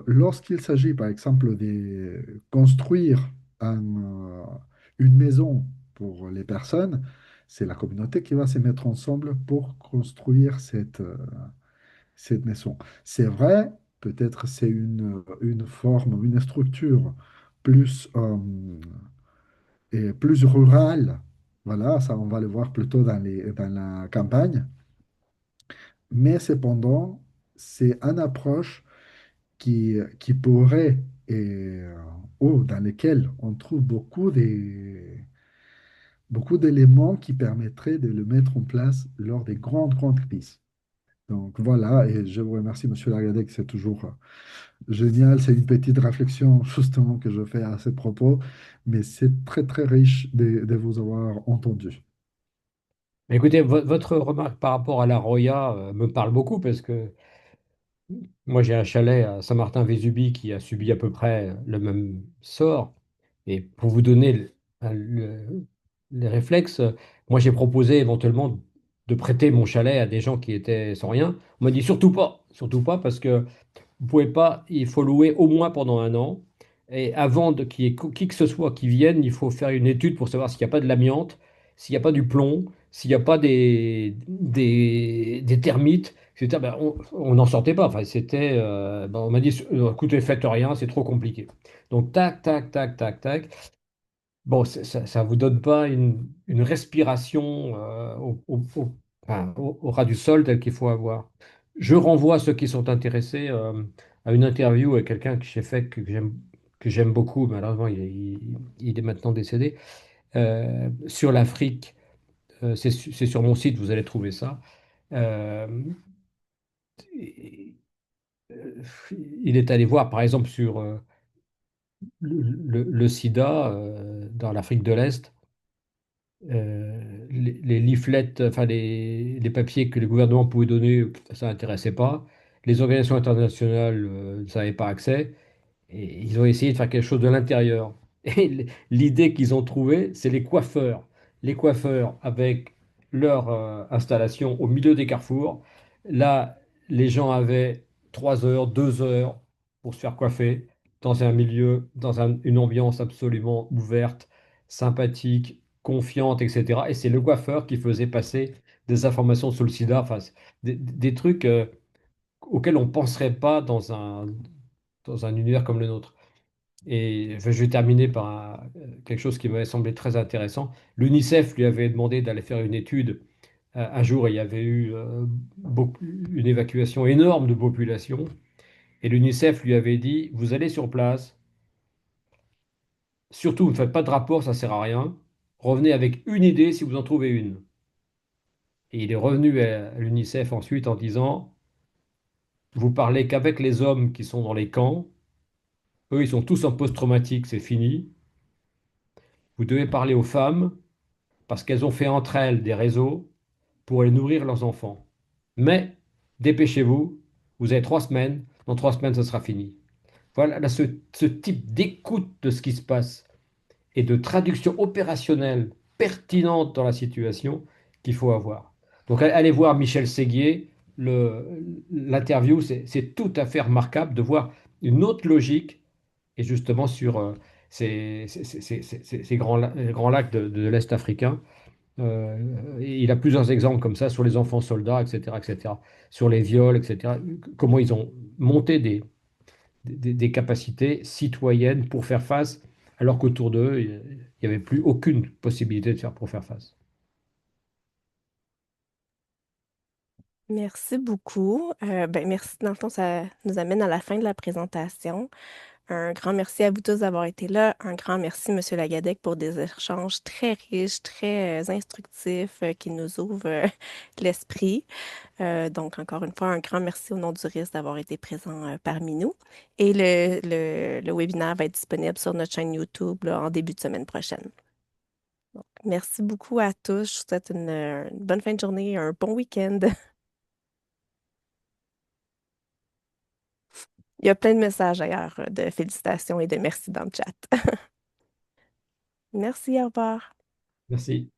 lorsqu'il s'agit, par exemple, de construire une maison pour les personnes, c'est la communauté qui va se mettre ensemble pour construire cette maison. C'est vrai, peut-être c'est une forme, une structure plus, plus rurale Voilà, ça, on va le voir plutôt dans la campagne. Mais cependant, c'est une approche qui pourrait, ou dans lesquelles on trouve beaucoup d'éléments qui permettraient de le mettre en place lors des grandes crises. Donc voilà, et je vous remercie, Monsieur Lagadec, c'est toujours génial. C'est une petite réflexion justement que je fais à ce propos, mais c'est très riche de vous avoir entendu. Mais écoutez, votre remarque par rapport à la Roya me parle beaucoup parce que moi j'ai un chalet à Saint-Martin-Vésubie qui a subi à peu près le même sort. Et pour vous donner les réflexes, moi j'ai proposé éventuellement de prêter mon chalet à des gens qui étaient sans rien. On m'a dit surtout pas parce que vous pouvez pas, il faut louer au moins pendant un an. Et avant qu'il y ait qui que ce soit qui vienne, il faut faire une étude pour savoir s'il n'y a pas de l'amiante, s'il n'y a pas du plomb, s'il n'y a pas des termites, etc. Ben, on n'en sortait pas. Enfin, c'était, ben, on m'a dit, écoutez, faites rien, c'est trop compliqué. Donc, tac. Bon, ça vous donne pas une respiration enfin, au ras du sol tel qu'il faut avoir. Je renvoie ceux qui sont intéressés à une interview avec quelqu'un que j'ai fait, que j'aime beaucoup. Malheureusement, il est maintenant décédé. Sur l'Afrique, c'est sur mon site, vous allez trouver ça. Euh, et- euh, il est allé voir, par exemple, sur le sida dans l'Afrique de l'Est. Les leaflets, enfin les papiers que les gouvernements pouvaient donner, ça n'intéressait pas. Les organisations internationales n'avaient pas accès. Et ils ont essayé de faire quelque chose de l'intérieur. Et l'idée qu'ils ont trouvée, c'est les coiffeurs. Les coiffeurs avec leur installation au milieu des carrefours. Là, les gens avaient 3 heures, 2 heures pour se faire coiffer dans un milieu, dans une ambiance absolument ouverte, sympathique, confiante, etc. Et c'est le coiffeur qui faisait passer des informations sur le sida, enfin, des trucs auxquels on ne penserait pas dans un univers comme le nôtre. Et enfin, je vais terminer par quelque chose qui m'avait semblé très intéressant. L'UNICEF lui avait demandé d'aller faire une étude. Un jour, il y avait eu une évacuation énorme de population. Et l'UNICEF lui avait dit, vous allez sur place, surtout ne faites pas de rapport, ça sert à rien. Revenez avec une idée si vous en trouvez une. Et il est revenu à l'UNICEF ensuite en disant, vous parlez qu'avec les hommes qui sont dans les camps. Eux, ils sont tous en post-traumatique, c'est fini. Vous devez parler aux femmes parce qu'elles ont fait entre elles des réseaux pour aller nourrir leurs enfants. Mais dépêchez-vous, vous avez 3 semaines, dans 3 semaines, ce sera fini. Voilà là, ce type d'écoute de ce qui se passe et de traduction opérationnelle pertinente dans la situation qu'il faut avoir. Donc allez voir Michel Séguier, l'interview, c'est tout à fait remarquable de voir une autre logique et justement sur ces grands lacs de l'Est africain. Et il a plusieurs exemples comme ça sur les enfants soldats, etc., sur les viols, etc. Comment ils ont monté des capacités citoyennes pour faire face, alors qu'autour d'eux, il n'y avait plus aucune possibilité de faire pour faire face. Merci beaucoup. Ben, merci. Dans le fond, ça nous amène à la fin de la présentation. Un grand merci à vous tous d'avoir été là. Un grand merci, Monsieur Lagadec, pour des échanges très riches, très instructifs, qui nous ouvrent l'esprit. Donc, encore une fois, un grand merci au nom du risque d'avoir été présent parmi nous. Et le webinaire va être disponible sur notre chaîne YouTube là, en début de semaine prochaine. Donc, merci beaucoup à tous. Je vous souhaite une bonne fin de journée, un bon week-end. Il y a plein de messages ailleurs de félicitations et de merci dans le chat. Merci, au revoir. Merci.